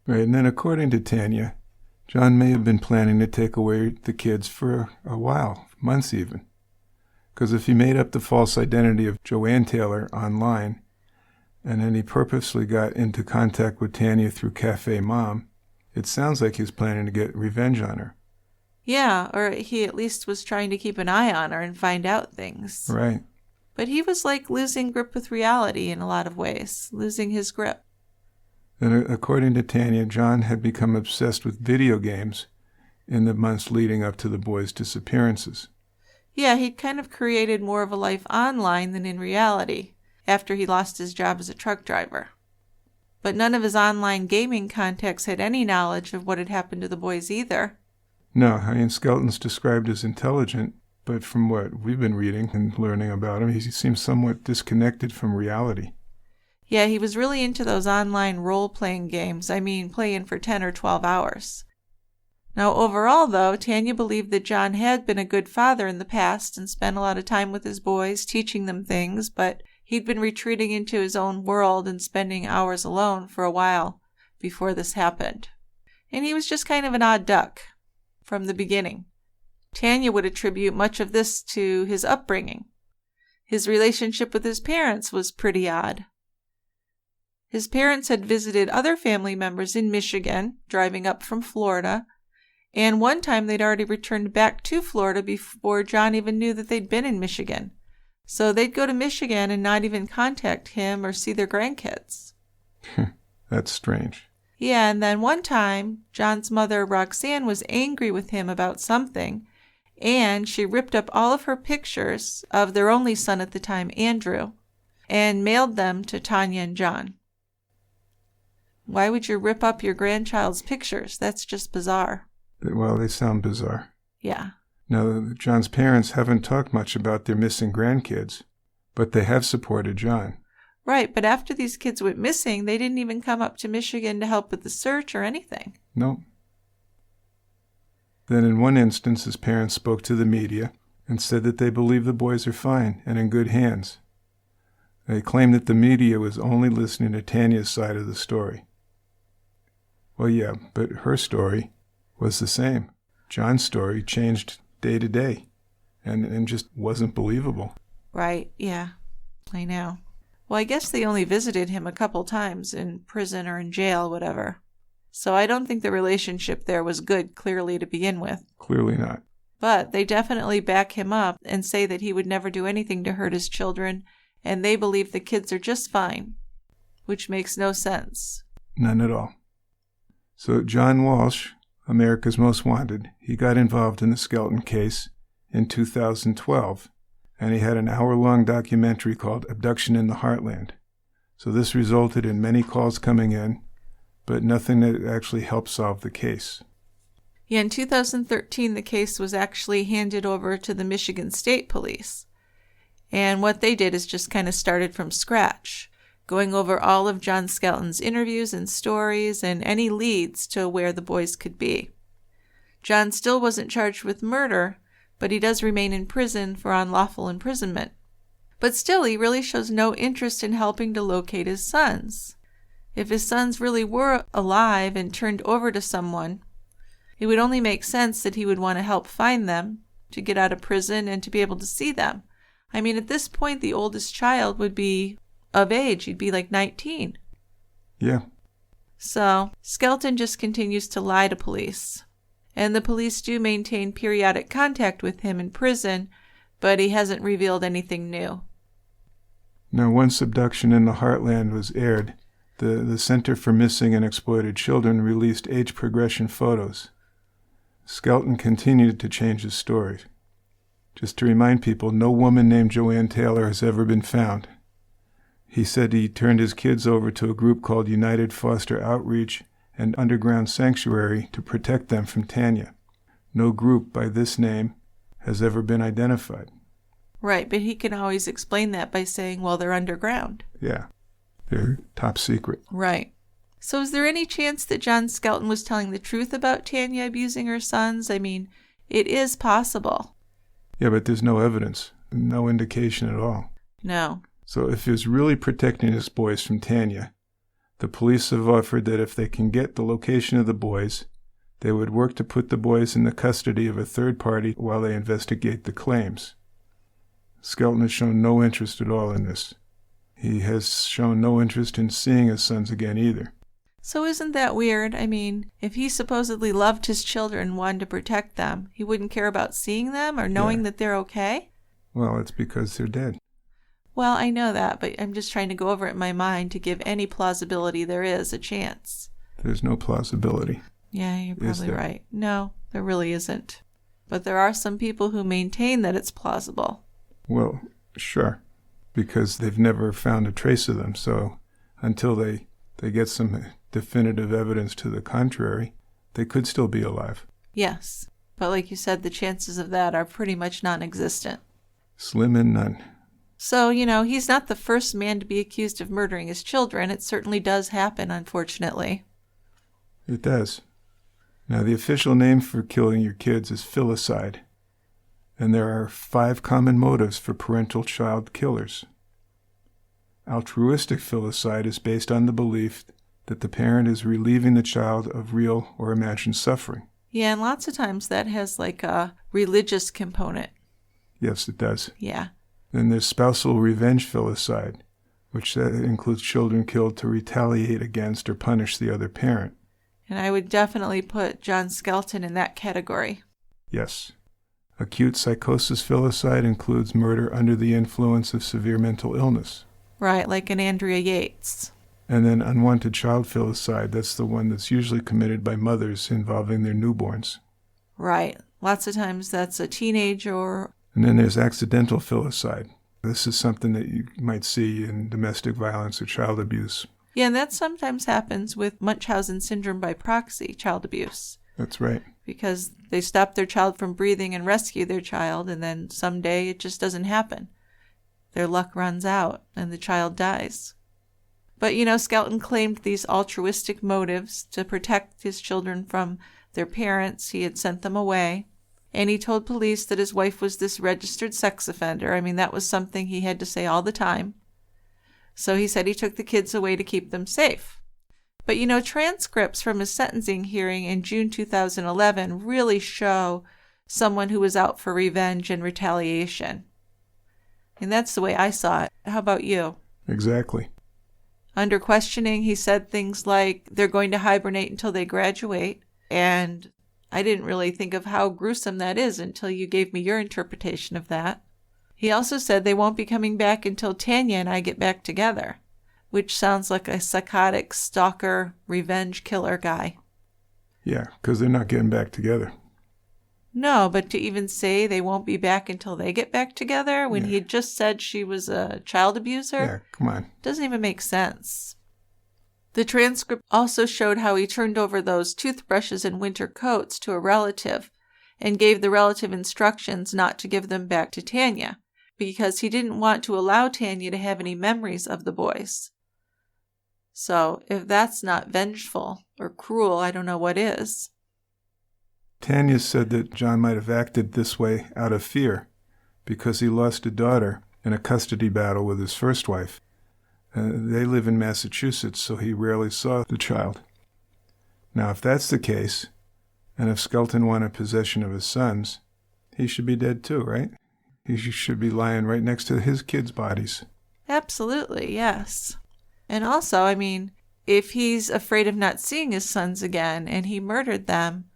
Speaker 3: Right, and then according to Tanya, John may have been planning to take away the kids for a while, months even. Because if he made up the false identity of Joanne Taylor online, and then he purposely got into contact with Tanya through Cafe Mom, it sounds like he was planning to get revenge on her.
Speaker 2: Yeah, or he at least was trying to keep an eye on her and find out things.
Speaker 3: Right.
Speaker 2: But he was like losing grip with reality in a lot of ways, losing his grip.
Speaker 3: And according to Tanya, John had become obsessed with video games in the months leading up to the boys' disappearances.
Speaker 2: Yeah, he'd kind of created more of a life online than in reality after he lost his job as a truck driver. But none of his online gaming contacts had any knowledge of what had happened to the boys either.
Speaker 3: No, Skelton's described as intelligent, but from what we've been reading and learning about him, he seems somewhat disconnected from reality.
Speaker 2: Yeah, he was really into those online role-playing games. Playing for 10 or 12 hours. Now, overall, though, Tanya believed that John had been a good father in the past and spent a lot of time with his boys, teaching them things, but he'd been retreating into his own world and spending hours alone for a while before this happened. And he was just kind of an odd duck from the beginning. Tanya would attribute much of this to his upbringing. His relationship with his parents was pretty odd. His parents had visited other family members in Michigan, driving up from Florida, and one time they'd already returned back to Florida before John even knew that they'd been in Michigan. So they'd go to Michigan and not even contact him or see their grandkids.
Speaker 3: That's strange.
Speaker 2: Yeah, and then one time, John's mother, Roxanne, was angry with him about something, and she ripped up all of her pictures of their only son at the time, Andrew, and mailed them to Tanya and John. Why would you rip up your grandchild's pictures? That's just bizarre.
Speaker 3: Well, they sound bizarre.
Speaker 2: Yeah.
Speaker 3: Now, John's parents haven't talked much about their missing grandkids, but they have supported John.
Speaker 2: Right, but after these kids went missing, they didn't even come up to Michigan to help with the search or anything.
Speaker 3: No. Then in one instance, his parents spoke to the media and said that they believe the boys are fine and in good hands. They claimed that the media was only listening to Tanya's side of the story. Well, yeah, but her story was the same. John's story changed day to day and just wasn't believable.
Speaker 2: Right, yeah, I know. Well, I guess they only visited him a couple times in prison or in jail, whatever. So I don't think the relationship there was good, clearly, to begin with.
Speaker 3: Clearly not.
Speaker 2: But they definitely back him up and say that he would never do anything to hurt his children, and they believe the kids are just fine, which makes no sense.
Speaker 3: None at all. So John Walsh, America's Most Wanted, he got involved in the Skelton case in 2012, and he had an hour-long documentary called Abduction in the Heartland. So this resulted in many calls coming in, but nothing that actually helped solve the case.
Speaker 2: Yeah, in 2013, the case was actually handed over to the Michigan State Police. And what they did is just kind of started from scratch, going over all of John Skelton's interviews and stories and any leads to where the boys could be. John still wasn't charged with murder, but he does remain in prison for unlawful imprisonment. But still, he really shows no interest in helping to locate his sons. If his sons really were alive and turned over to someone, it would only make sense that he would want to help find them, to get out of prison and to be able to see them. I mean, at this point, the oldest child would be of age. He'd be like 19.
Speaker 3: Yeah.
Speaker 2: So, Skelton just continues to lie to police. And the police do maintain periodic contact with him in prison, but he hasn't revealed anything new.
Speaker 3: Now, once Abduction in the Heartland was aired, the Center for Missing and Exploited Children released age progression photos. Skelton continued to change his story. Just to remind people, no woman named Joanne Taylor has ever been found. He said he turned his kids over to a group called United Foster Outreach and Underground Sanctuary to protect them from Tanya. No group by this name has ever been identified.
Speaker 2: Right, but he can always explain that by saying, well, they're underground.
Speaker 3: Yeah, they're top secret.
Speaker 2: Right. So is there any chance that John Skelton was telling the truth about Tanya abusing her sons? I mean, it is possible.
Speaker 3: Yeah, but there's no evidence, no indication at all.
Speaker 2: No.
Speaker 3: So if he was really protecting his boys from Tanya, the police have offered that if they can get the location of the boys, they would work to put the boys in the custody of a third party while they investigate the claims. Skelton has shown no interest at all in this. He has shown no interest in seeing his sons again either.
Speaker 2: So isn't that weird? I mean, if he supposedly loved his children and wanted to protect them, he wouldn't care about seeing them or knowing that they're okay?
Speaker 3: Well, it's because they're dead.
Speaker 2: Well, I know that, but I'm just trying to go over it in my mind to give any plausibility there is a chance.
Speaker 3: There's no plausibility.
Speaker 2: Yeah, you're probably right. No, there really isn't. But there are some people who maintain that it's plausible.
Speaker 3: Well, sure, because they've never found a trace of them, so until they get some definitive evidence to the contrary, they could still be alive.
Speaker 2: Yes, but like you said, the chances of that are pretty much non-existent.
Speaker 3: Slim and none.
Speaker 2: So, he's not the first man to be accused of murdering his children. It certainly does happen, unfortunately.
Speaker 3: It does. Now, the official name for killing your kids is filicide, and there are 5 common motives for parental-child killers. Altruistic filicide is based on the belief that the parent is relieving the child of real or imagined suffering.
Speaker 2: Yeah, and lots of times that has like a religious component.
Speaker 3: Yes, it does.
Speaker 2: Yeah.
Speaker 3: Then there's spousal revenge filicide, which includes children killed to retaliate against or punish the other parent.
Speaker 2: And I would definitely put John Skelton in that category.
Speaker 3: Yes. Acute psychosis filicide includes murder under the influence of severe mental illness.
Speaker 2: Right, like an Andrea Yates.
Speaker 3: And then unwanted child filicide, that's the one that's usually committed by mothers involving their newborns.
Speaker 2: Right. Lots of times that's a teenager or...
Speaker 3: And then there's accidental filicide. This is something that you might see in domestic violence or child abuse.
Speaker 2: Yeah, and that sometimes happens with Munchausen syndrome by proxy, child abuse.
Speaker 3: That's right.
Speaker 2: Because they stop their child from breathing and rescue their child, and then someday it just doesn't happen. Their luck runs out, and the child dies. But, Skelton claimed these altruistic motives to protect his children from their parents. He had sent them away. And he told police that his wife was this registered sex offender. I mean, that was something he had to say all the time. So he said he took the kids away to keep them safe. But, transcripts from his sentencing hearing in June 2011 really show someone who was out for revenge and retaliation. And that's the way I saw it. How about you?
Speaker 3: Exactly.
Speaker 2: Under questioning, he said things like they're going to hibernate until they graduate. And I didn't really think of how gruesome that is until you gave me your interpretation of that. He also said they won't be coming back until Tanya and I get back together, which sounds like a psychotic stalker, revenge killer guy.
Speaker 3: Yeah, because they're not getting back together.
Speaker 2: No, but to even say they won't be back until they get back together when he had just said she was a child abuser?
Speaker 3: Yeah, come on.
Speaker 2: Doesn't even make sense. The transcript also showed how he turned over those toothbrushes and winter coats to a relative and gave the relative instructions not to give them back to Tanya because he didn't want to allow Tanya to have any memories of the boys. So if that's not vengeful or cruel, I don't know what is.
Speaker 3: Tanya said that John might have acted this way out of fear because he lost a daughter in a custody battle with his first wife. They live in Massachusetts, so he rarely saw the child. Now, if that's the case, and if Skelton wanted possession of his sons, he should be dead too, right? He should be lying right next to his kids' bodies.
Speaker 2: Absolutely, yes. And also, if he's afraid of not seeing his sons again and he murdered them,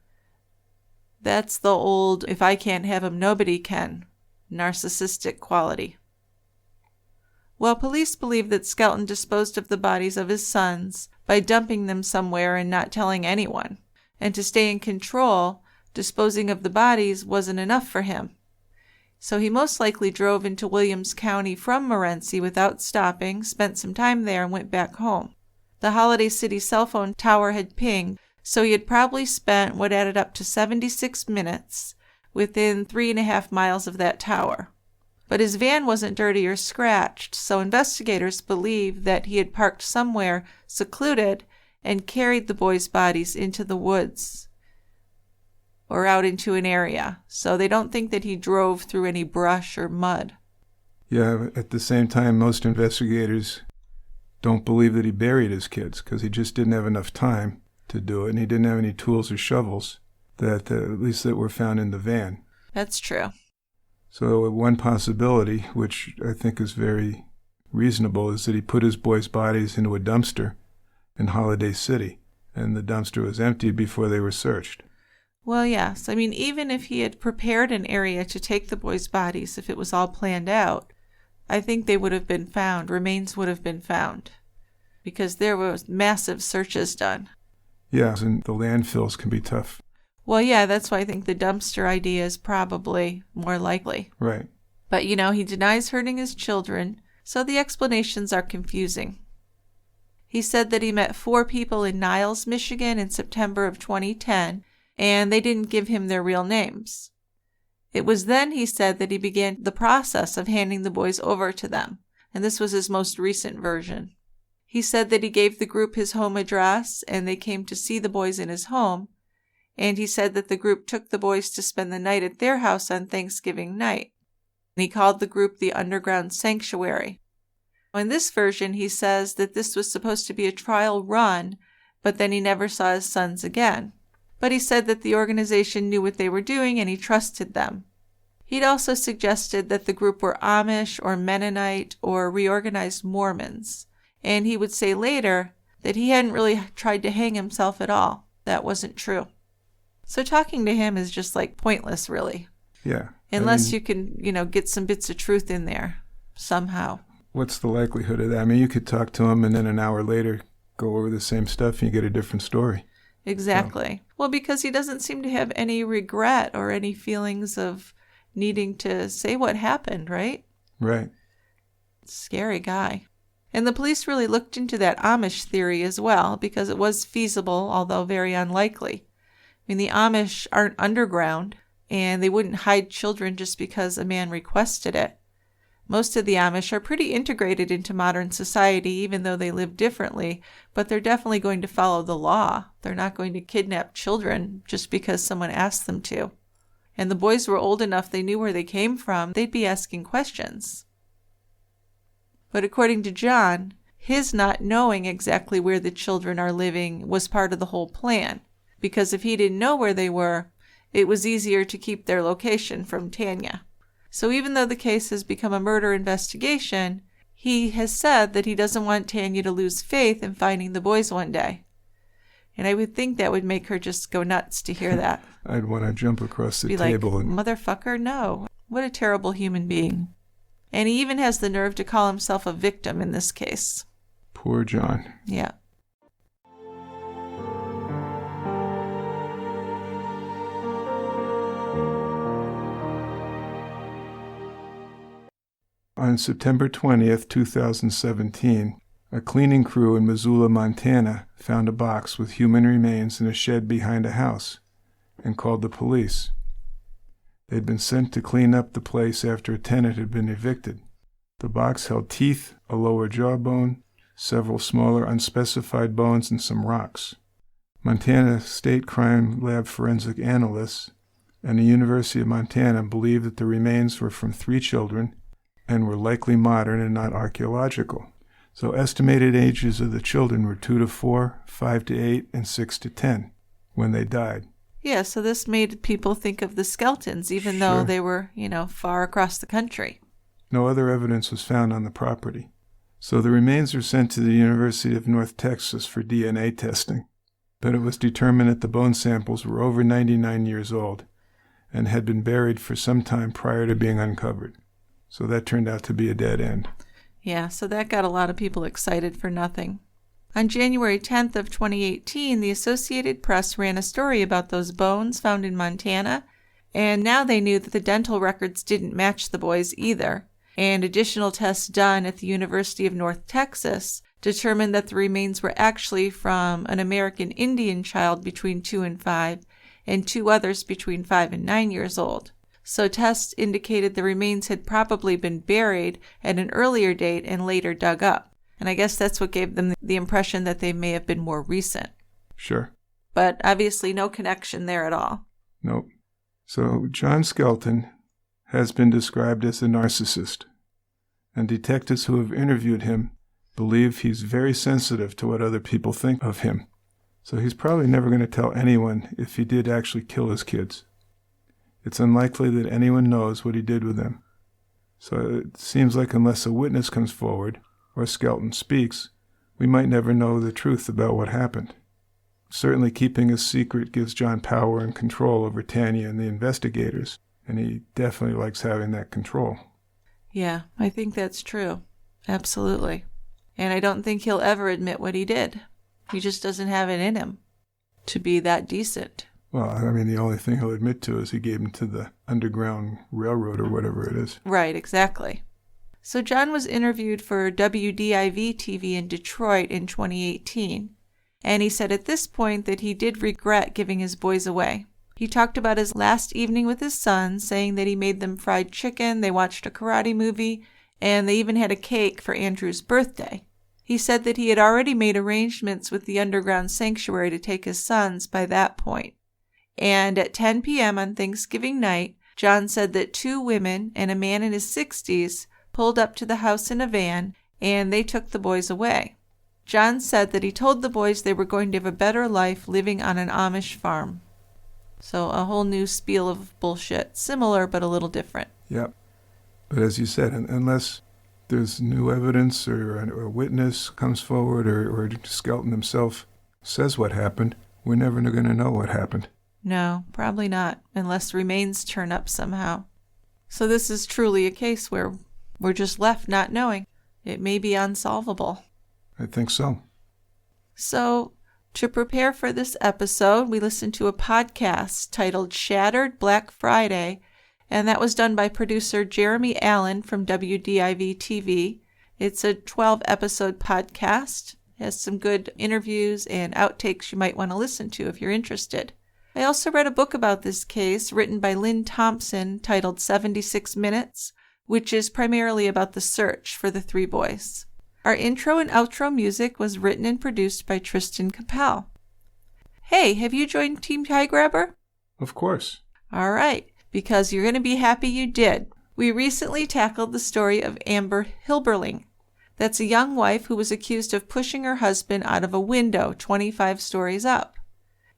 Speaker 2: that's the old, if I can't have him, nobody can, narcissistic quality. Well, police believe that Skelton disposed of the bodies of his sons by dumping them somewhere and not telling anyone. And to stay in control, disposing of the bodies wasn't enough for him. So he most likely drove into Williams County from Morenci without stopping, spent some time there, and went back home. The Holiday City cell phone tower had pinged, so he had probably spent what added up to 76 minutes within 3.5 miles of that tower. But his van wasn't dirty or scratched, so investigators believe that he had parked somewhere secluded and carried the boys' bodies into the woods or out into an area. So they don't think that he drove through any brush or mud.
Speaker 3: Yeah, but at the same time, most investigators don't believe that he buried his kids because he just didn't have enough time to do it, and he didn't have any tools or shovels that at least that were found in the van.
Speaker 2: That's true.
Speaker 3: So one possibility, which I think is very reasonable, is that he put his boys' bodies into a dumpster in Holiday City, and the dumpster was emptied before they were searched.
Speaker 2: Well, yes. Even if he had prepared an area to take the boys' bodies, if it was all planned out, I think they would have been found. Remains would have been found because there were massive searches done.
Speaker 3: Yeah, and the landfills can be tough.
Speaker 2: Well, yeah, that's why I think the dumpster idea is probably more likely.
Speaker 3: Right.
Speaker 2: But, he denies hurting his children, so the explanations are confusing. He said that he met 4 people in Niles, Michigan in September of 2010, and they didn't give him their real names. It was then, he said, that he began the process of handing the boys over to them, and this was his most recent version. He said that he gave the group his home address, and they came to see the boys in his home, and he said that the group took the boys to spend the night at their house on Thanksgiving night. And he called the group the Underground Sanctuary. In this version, he says that this was supposed to be a trial run, but then he never saw his sons again. But he said that the organization knew what they were doing and he trusted them. He'd also suggested that the group were Amish or Mennonite or reorganized Mormons, and he would say later that he hadn't really tried to hang himself at all. That wasn't true. So talking to him is just like pointless, really.
Speaker 3: Yeah.
Speaker 2: Unless you can, get some bits of truth in there somehow.
Speaker 3: What's the likelihood of that? I mean, you could talk to him and then an hour later go over the same stuff and you get a different story.
Speaker 2: Exactly. So. Well, because he doesn't seem to have any regret or any feelings of needing to say what happened, right?
Speaker 3: Right.
Speaker 2: Scary guy. And the police really looked into that Amish theory as well, because it was feasible, although very unlikely. I mean, the Amish aren't underground, and they wouldn't hide children just because a man requested it. Most of the Amish are pretty integrated into modern society, even though they live differently, but they're definitely going to follow the law. They're not going to kidnap children just because someone asked them to. And the boys were old enough they knew where they came from. They'd be asking questions. But according to John, his not knowing exactly where the children are living was part of the whole plan, because if he didn't know where they were, it was easier to keep their location from Tanya. So even though the case has become a murder investigation, he has said that he doesn't want Tanya to lose faith in finding the boys one day. And I would think that would make her just go nuts to hear that.
Speaker 3: I'd want to jump across the
Speaker 2: Be
Speaker 3: table.
Speaker 2: Like, motherfucker, no. What a terrible human being. And he even has the nerve to call himself a victim in this case.
Speaker 3: Poor John.
Speaker 2: Yeah.
Speaker 3: On September 20th, 2017, a cleaning crew in Missoula, Montana, found a box with human remains in a shed behind a house and called the police. They'd been sent to clean up the place after a tenant had been evicted. The box held teeth, a lower jawbone, several smaller unspecified bones, and some rocks. Montana State Crime Lab forensic analysts and the University of Montana believed that the remains were from 3 children and were likely modern and not archaeological. So estimated ages of the children were 2 to 4, 5 to 8, and 6 to 10 when they died.
Speaker 2: Yeah, so this made people think of the Skeltons, even though they were, far across the country.
Speaker 3: No other evidence was found on the property. So the remains were sent to the University of North Texas for DNA testing. But it was determined that the bone samples were over 99 years old and had been buried for some time prior to being uncovered. So that turned out to be a dead end.
Speaker 2: Yeah, so that got a lot of people excited for nothing. On January 10th of 2018, the Associated Press ran a story about those bones found in Montana, and now they knew that the dental records didn't match the boys either, and additional tests done at the University of North Texas determined that the remains were actually from an American Indian child between 2 and 5, and 2 others between 5 and 9 years old. So tests indicated the remains had probably been buried at an earlier date and later dug up. And I guess that's what gave them the impression that they may have been more recent.
Speaker 3: Sure.
Speaker 2: But obviously no connection there at all.
Speaker 3: Nope. So John Skelton has been described as a narcissist, and detectives who have interviewed him believe he's very sensitive to what other people think of him. So he's probably never going to tell anyone if he did actually kill his kids. It's unlikely that anyone knows what he did with them. So it seems like unless a witness comes forward, or Skelton speaks, we might never know the truth about what happened. Certainly keeping his secret gives John power and control over Tanya and the investigators, and he definitely likes having that control.
Speaker 2: Yeah, I think that's true. Absolutely. And I don't think he'll ever admit what he did. He just doesn't have it in him to be that decent.
Speaker 3: Well, I mean, the only thing he'll admit to is he gave him to the Underground Railroad or whatever it is.
Speaker 2: Right, exactly. So John was interviewed for WDIV TV in Detroit in 2018, and he said at this point that he did regret giving his boys away. He talked about his last evening with his sons, saying that he made them fried chicken, they watched a karate movie, and they even had a cake for Andrew's birthday. He said that he had already made arrangements with the underground sanctuary to take his sons by that point. And at 10 p.m. on Thanksgiving night, John said that 2 women and a man in his 60s pulled up to the house in a van, and they took the boys away. John said that he told the boys they were going to have a better life living on an Amish farm. So a whole new spiel of bullshit. Similar, but a little different.
Speaker 3: Yep. But as you said, unless there's new evidence or a witness comes forward or Skelton himself says what happened, we're never going to know what happened.
Speaker 2: No, probably not, unless remains turn up somehow. So this is truly a case where we're just left not knowing. It may be unsolvable.
Speaker 3: I think so.
Speaker 2: So, to prepare for this episode, we listened to a podcast titled Shattered Black Friday, and that was done by producer Jeremy Allen from WDIV-TV. It's a 12-episode podcast. It has some good interviews and outtakes you might want to listen to if you're interested. I also read a book about this case written by Lynn Thompson titled 76 Minutes, which is primarily about the search for the three boys. Our intro and outro music was written and produced by Tristan Capel. Hey, have you joined Team Tie Grabber?
Speaker 3: Of course.
Speaker 2: All right, because you're going to be happy you did. We recently tackled the story of Amber Hilberling. That's a young wife who was accused of pushing her husband out of a window 25 stories up.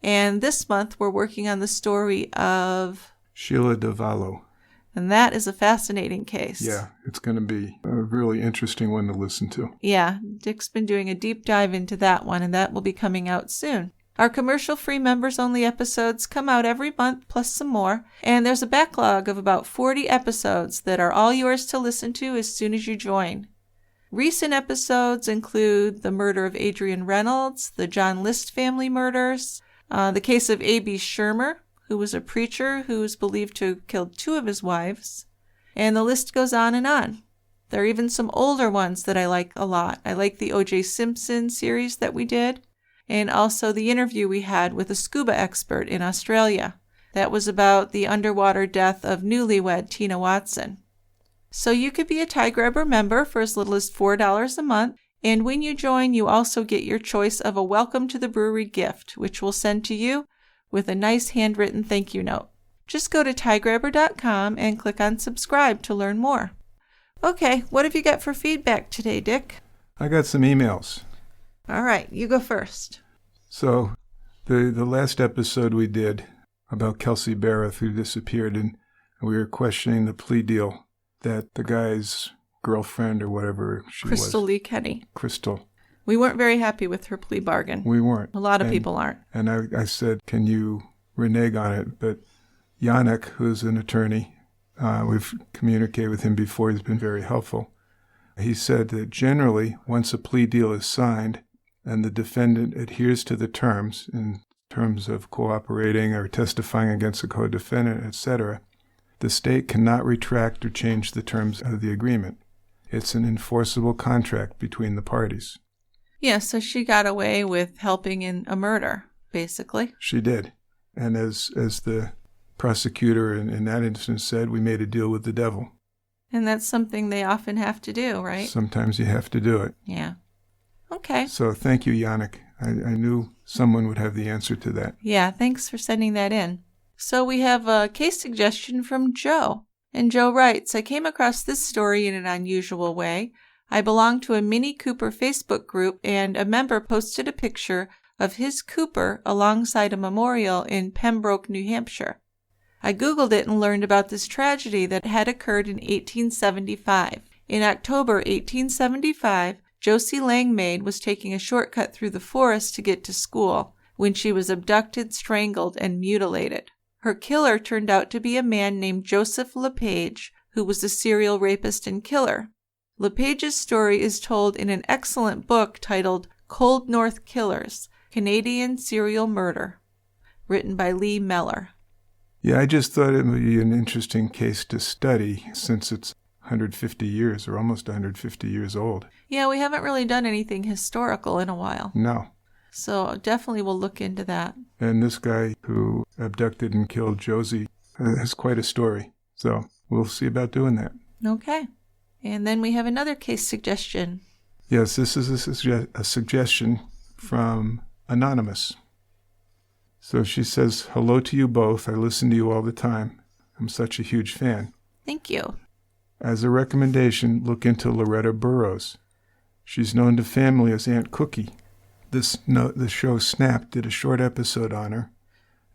Speaker 2: And this month we're working on the story of
Speaker 3: Sheila DeVallo.
Speaker 2: And that is a fascinating case.
Speaker 3: Yeah, it's going to be a really interesting one to listen to.
Speaker 2: Yeah, Dick's been doing a deep dive into that one, and that will be coming out soon. Our commercial-free members-only episodes come out every month, plus some more, and there's a backlog of about 40 episodes that are all yours to listen to as soon as you join. Recent episodes include the murder of Adrian Reynolds, the John List family murders, the case of A.B. Shermer, who was a preacher who is believed to have killed 2 of his wives, and the list goes on and on. There are even some older ones that I like a lot. I like the O.J. Simpson series that we did, and also the interview we had with a scuba expert in Australia. That was about the underwater death of newlywed Tina Watson. So you could be a Tie Grabber member for as little as $4 a month, and when you join, you also get your choice of a Welcome to the Brewery gift, which we'll send to you with a nice handwritten thank you note. Just go to tiegrabber.com and click on subscribe to learn more. Okay, what have you got for feedback today, Dick?
Speaker 3: I got some emails.
Speaker 2: All right, you go first.
Speaker 3: So, the last episode we did about Kelsey Barrett, who disappeared, and we were questioning the plea deal that the guy's girlfriend or whatever she was.
Speaker 2: Crystal Lee Kenny.
Speaker 3: Crystal.
Speaker 2: We weren't very happy with her plea bargain.
Speaker 3: We weren't.
Speaker 2: A lot of people aren't.
Speaker 3: And I said, can you renege on it? But Yannick, who's an attorney, we've communicated with him before. He's been very helpful. He said that generally, once a plea deal is signed and the defendant adheres to the terms, in terms of cooperating or testifying against a co-defendant, etc., the state cannot retract or change the terms of the agreement. It's an enforceable contract between the parties.
Speaker 2: Yeah, so she got away with helping in a murder, basically.
Speaker 3: She did. And as the prosecutor in that instance said, we made a deal with the devil.
Speaker 2: And that's something they often have to do, right?
Speaker 3: Sometimes you have to do it.
Speaker 2: Yeah. Okay.
Speaker 3: So thank you, Yannick. I knew someone would have the answer to that.
Speaker 2: Yeah, thanks for sending that in. So we have a case suggestion from Joe. And Joe writes, I came across this story in an unusual way. I belong to a Mini Cooper Facebook group, and a member posted a picture of his Cooper alongside a memorial in Pembroke, New Hampshire. I Googled it and learned about this tragedy that had occurred in 1875. In October 1875, Josie Langmaid was taking a shortcut through the forest to get to school when she was abducted, strangled, and mutilated. Her killer turned out to be a man named Joseph LePage, who was a serial rapist and killer. LePage's story is told in an excellent book titled Cold North Killers, Canadian Serial Murder, written by Lee Meller.
Speaker 3: Yeah, I just thought it would be an interesting case to study since it's 150 years or almost 150 years old.
Speaker 2: Yeah, we haven't really done anything historical in a while.
Speaker 3: No.
Speaker 2: So definitely we'll look into that.
Speaker 3: And this guy who abducted and killed Josie has quite a story. So we'll see about doing that.
Speaker 2: Okay. And then we have another case suggestion.
Speaker 3: Yes, this is a suggestion from Anonymous. So she says, hello to you both. I listen to you all the time. I'm such a huge fan.
Speaker 2: Thank you.
Speaker 3: As a recommendation, look into Loretta Burroughs. She's known to family as Aunt Cookie. The show Snap did a short episode on her,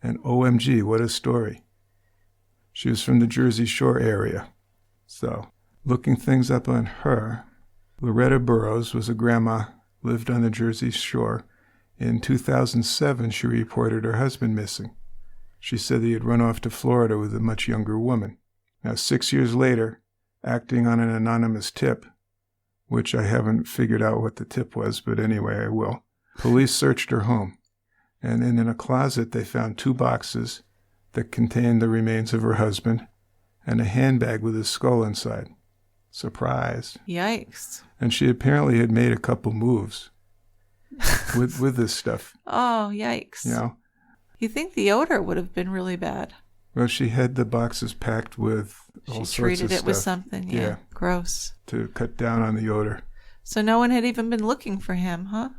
Speaker 3: And OMG, what a story. She was from the Jersey Shore area. So, looking things up on her, Loretta Burrows was a grandma, lived on the Jersey Shore. In 2007, she reported her husband missing. She said that he had run off to Florida with a much younger woman. Now, 6 years later, acting on an anonymous tip, which I haven't figured out what the tip was, but anyway, I will, police searched her home. And in a closet, they found 2 boxes that contained the remains of her husband and a handbag with his skull inside. Surprise.
Speaker 2: Yikes.
Speaker 3: And she apparently had made a couple moves with this stuff.
Speaker 2: Oh, yikes.
Speaker 3: You know?
Speaker 2: You think the odor would have been really bad.
Speaker 3: Well, she had the boxes packed with all sorts of stuff. She
Speaker 2: treated it with something, yeah. Gross.
Speaker 3: To cut down on the odor.
Speaker 2: So no one had even been looking for him, huh?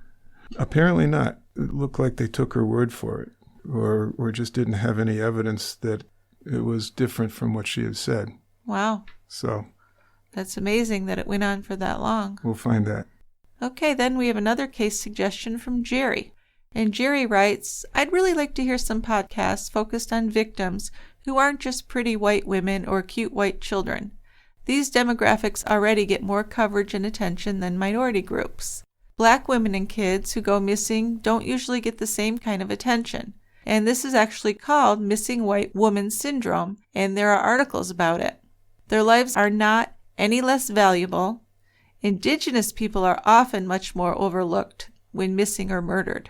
Speaker 3: Apparently not. It looked like they took her word for it, or just didn't have any evidence that it was different from what she had said.
Speaker 2: Wow.
Speaker 3: So.
Speaker 2: That's amazing that it went on for that long.
Speaker 3: We'll find that.
Speaker 2: Okay, then we have another case suggestion from Jerry. And Jerry writes, I'd really like to hear some podcasts focused on victims who aren't just pretty white women or cute white children. These demographics already get more coverage and attention than minority groups. Black women and kids who go missing don't usually get the same kind of attention. And this is actually called missing white woman syndrome, and there are articles about it. Their lives are not any less valuable. Indigenous people are often much more overlooked when missing or murdered.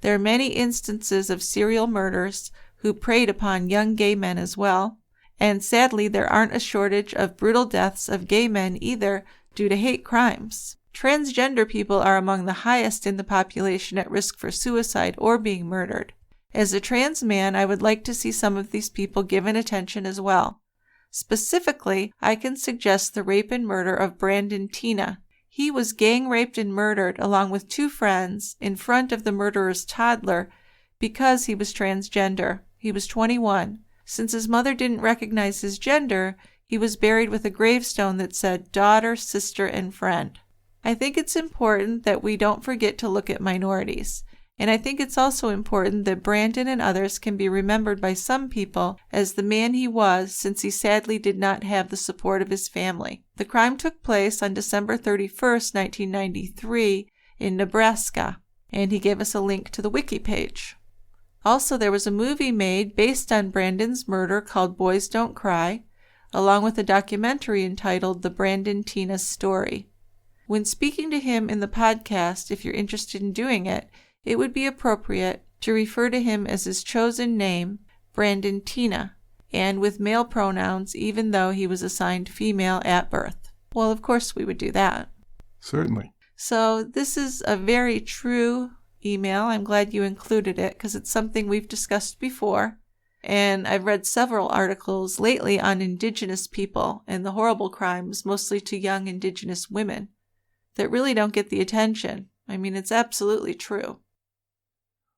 Speaker 2: There are many instances of serial murders who preyed upon young gay men as well, and sadly there aren't a shortage of brutal deaths of gay men either due to hate crimes. Transgender people are among the highest in the population at risk for suicide or being murdered. As a trans man, I would like to see some of these people given attention as well. Specifically, I can suggest the rape and murder of Brandon Tina. He was gang raped and murdered along with 2 friends in front of the murderer's toddler because he was transgender. He was 21. Since his mother didn't recognize his gender, he was buried with a gravestone that said daughter, sister, and friend. I think it's important that we don't forget to look at minorities. And I think it's also important that Brandon and others can be remembered by some people as the man he was, since he sadly did not have the support of his family. The crime took place on December 31st, 1993 in Nebraska, and he gave us a link to the wiki page. Also, there was a movie made based on Brandon's murder called Boys Don't Cry, along with a documentary entitled The Brandon Tina Story. When speaking to him in the podcast, if you're interested in doing it, it would be appropriate to refer to him as his chosen name, Brandon Tina, and with male pronouns even though he was assigned female at birth. Well, of course we would do that.
Speaker 3: Certainly.
Speaker 2: So this is a very true email. I'm glad you included it because it's something we've discussed before. And I've read several articles lately on Indigenous people and the horrible crimes, mostly to young Indigenous women, that really don't get the attention. I mean, it's absolutely true.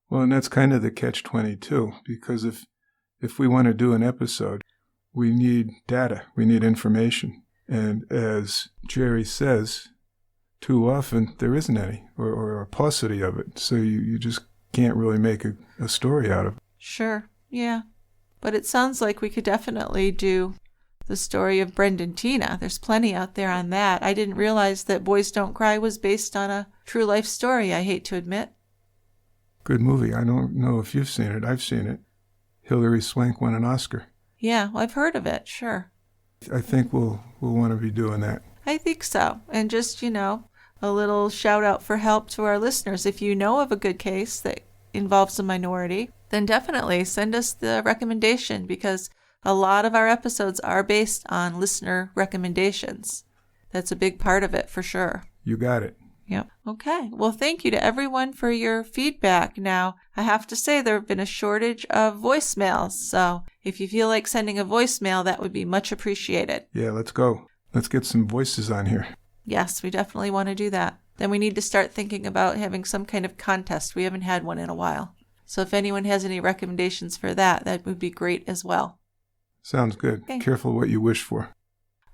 Speaker 3: Well, and that's kind of the catch-22, because if we want to do an episode, we need data, we need information. And as Jerry says, too often there isn't any, or a paucity of it, so you just can't really make a story out of it.
Speaker 2: Sure, yeah. But it sounds like we could definitely do the story of Brandon Tina. There's plenty out there on that. I didn't realize that Boys Don't Cry was based on a true life story, I hate to admit.
Speaker 3: Good movie. I don't know if you've seen it. I've seen it. Hilary Swank won an Oscar.
Speaker 2: Yeah, well, I've heard of it, sure.
Speaker 3: I think we'll want to be doing that.
Speaker 2: I think so. And just, a little shout out for help to our listeners. If you know of a good case that involves a minority, then definitely send us the recommendation, because a lot of our episodes are based on listener recommendations. That's a big part of it for sure.
Speaker 3: You got it.
Speaker 2: Yep. Okay. Well, thank you to everyone for your feedback. Now, I have to say there have been a shortage of voicemails, so if you feel like sending a voicemail, that would be much appreciated.
Speaker 3: Yeah, let's go. Let's get some voices on here.
Speaker 2: Yes, we definitely want to do that. Then we need to start thinking about having some kind of contest. We haven't had one in a while. So if anyone has any recommendations for that, that would be great as well.
Speaker 3: Sounds good. Okay. Careful what you wish for.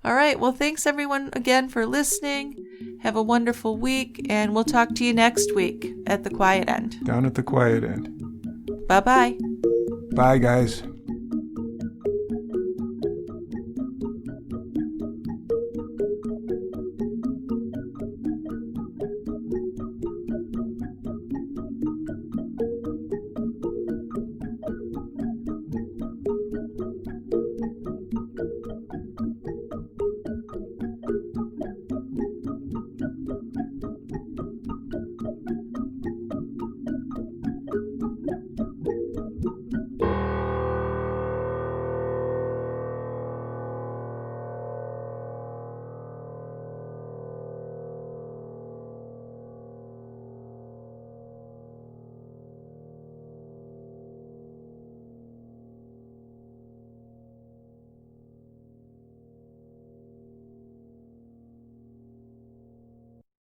Speaker 2: All right. Well, thanks everyone again for listening. Have a wonderful week, and we'll talk to you next week at the Quiet End.
Speaker 3: Down at the Quiet End.
Speaker 2: Bye-bye.
Speaker 3: Bye, guys.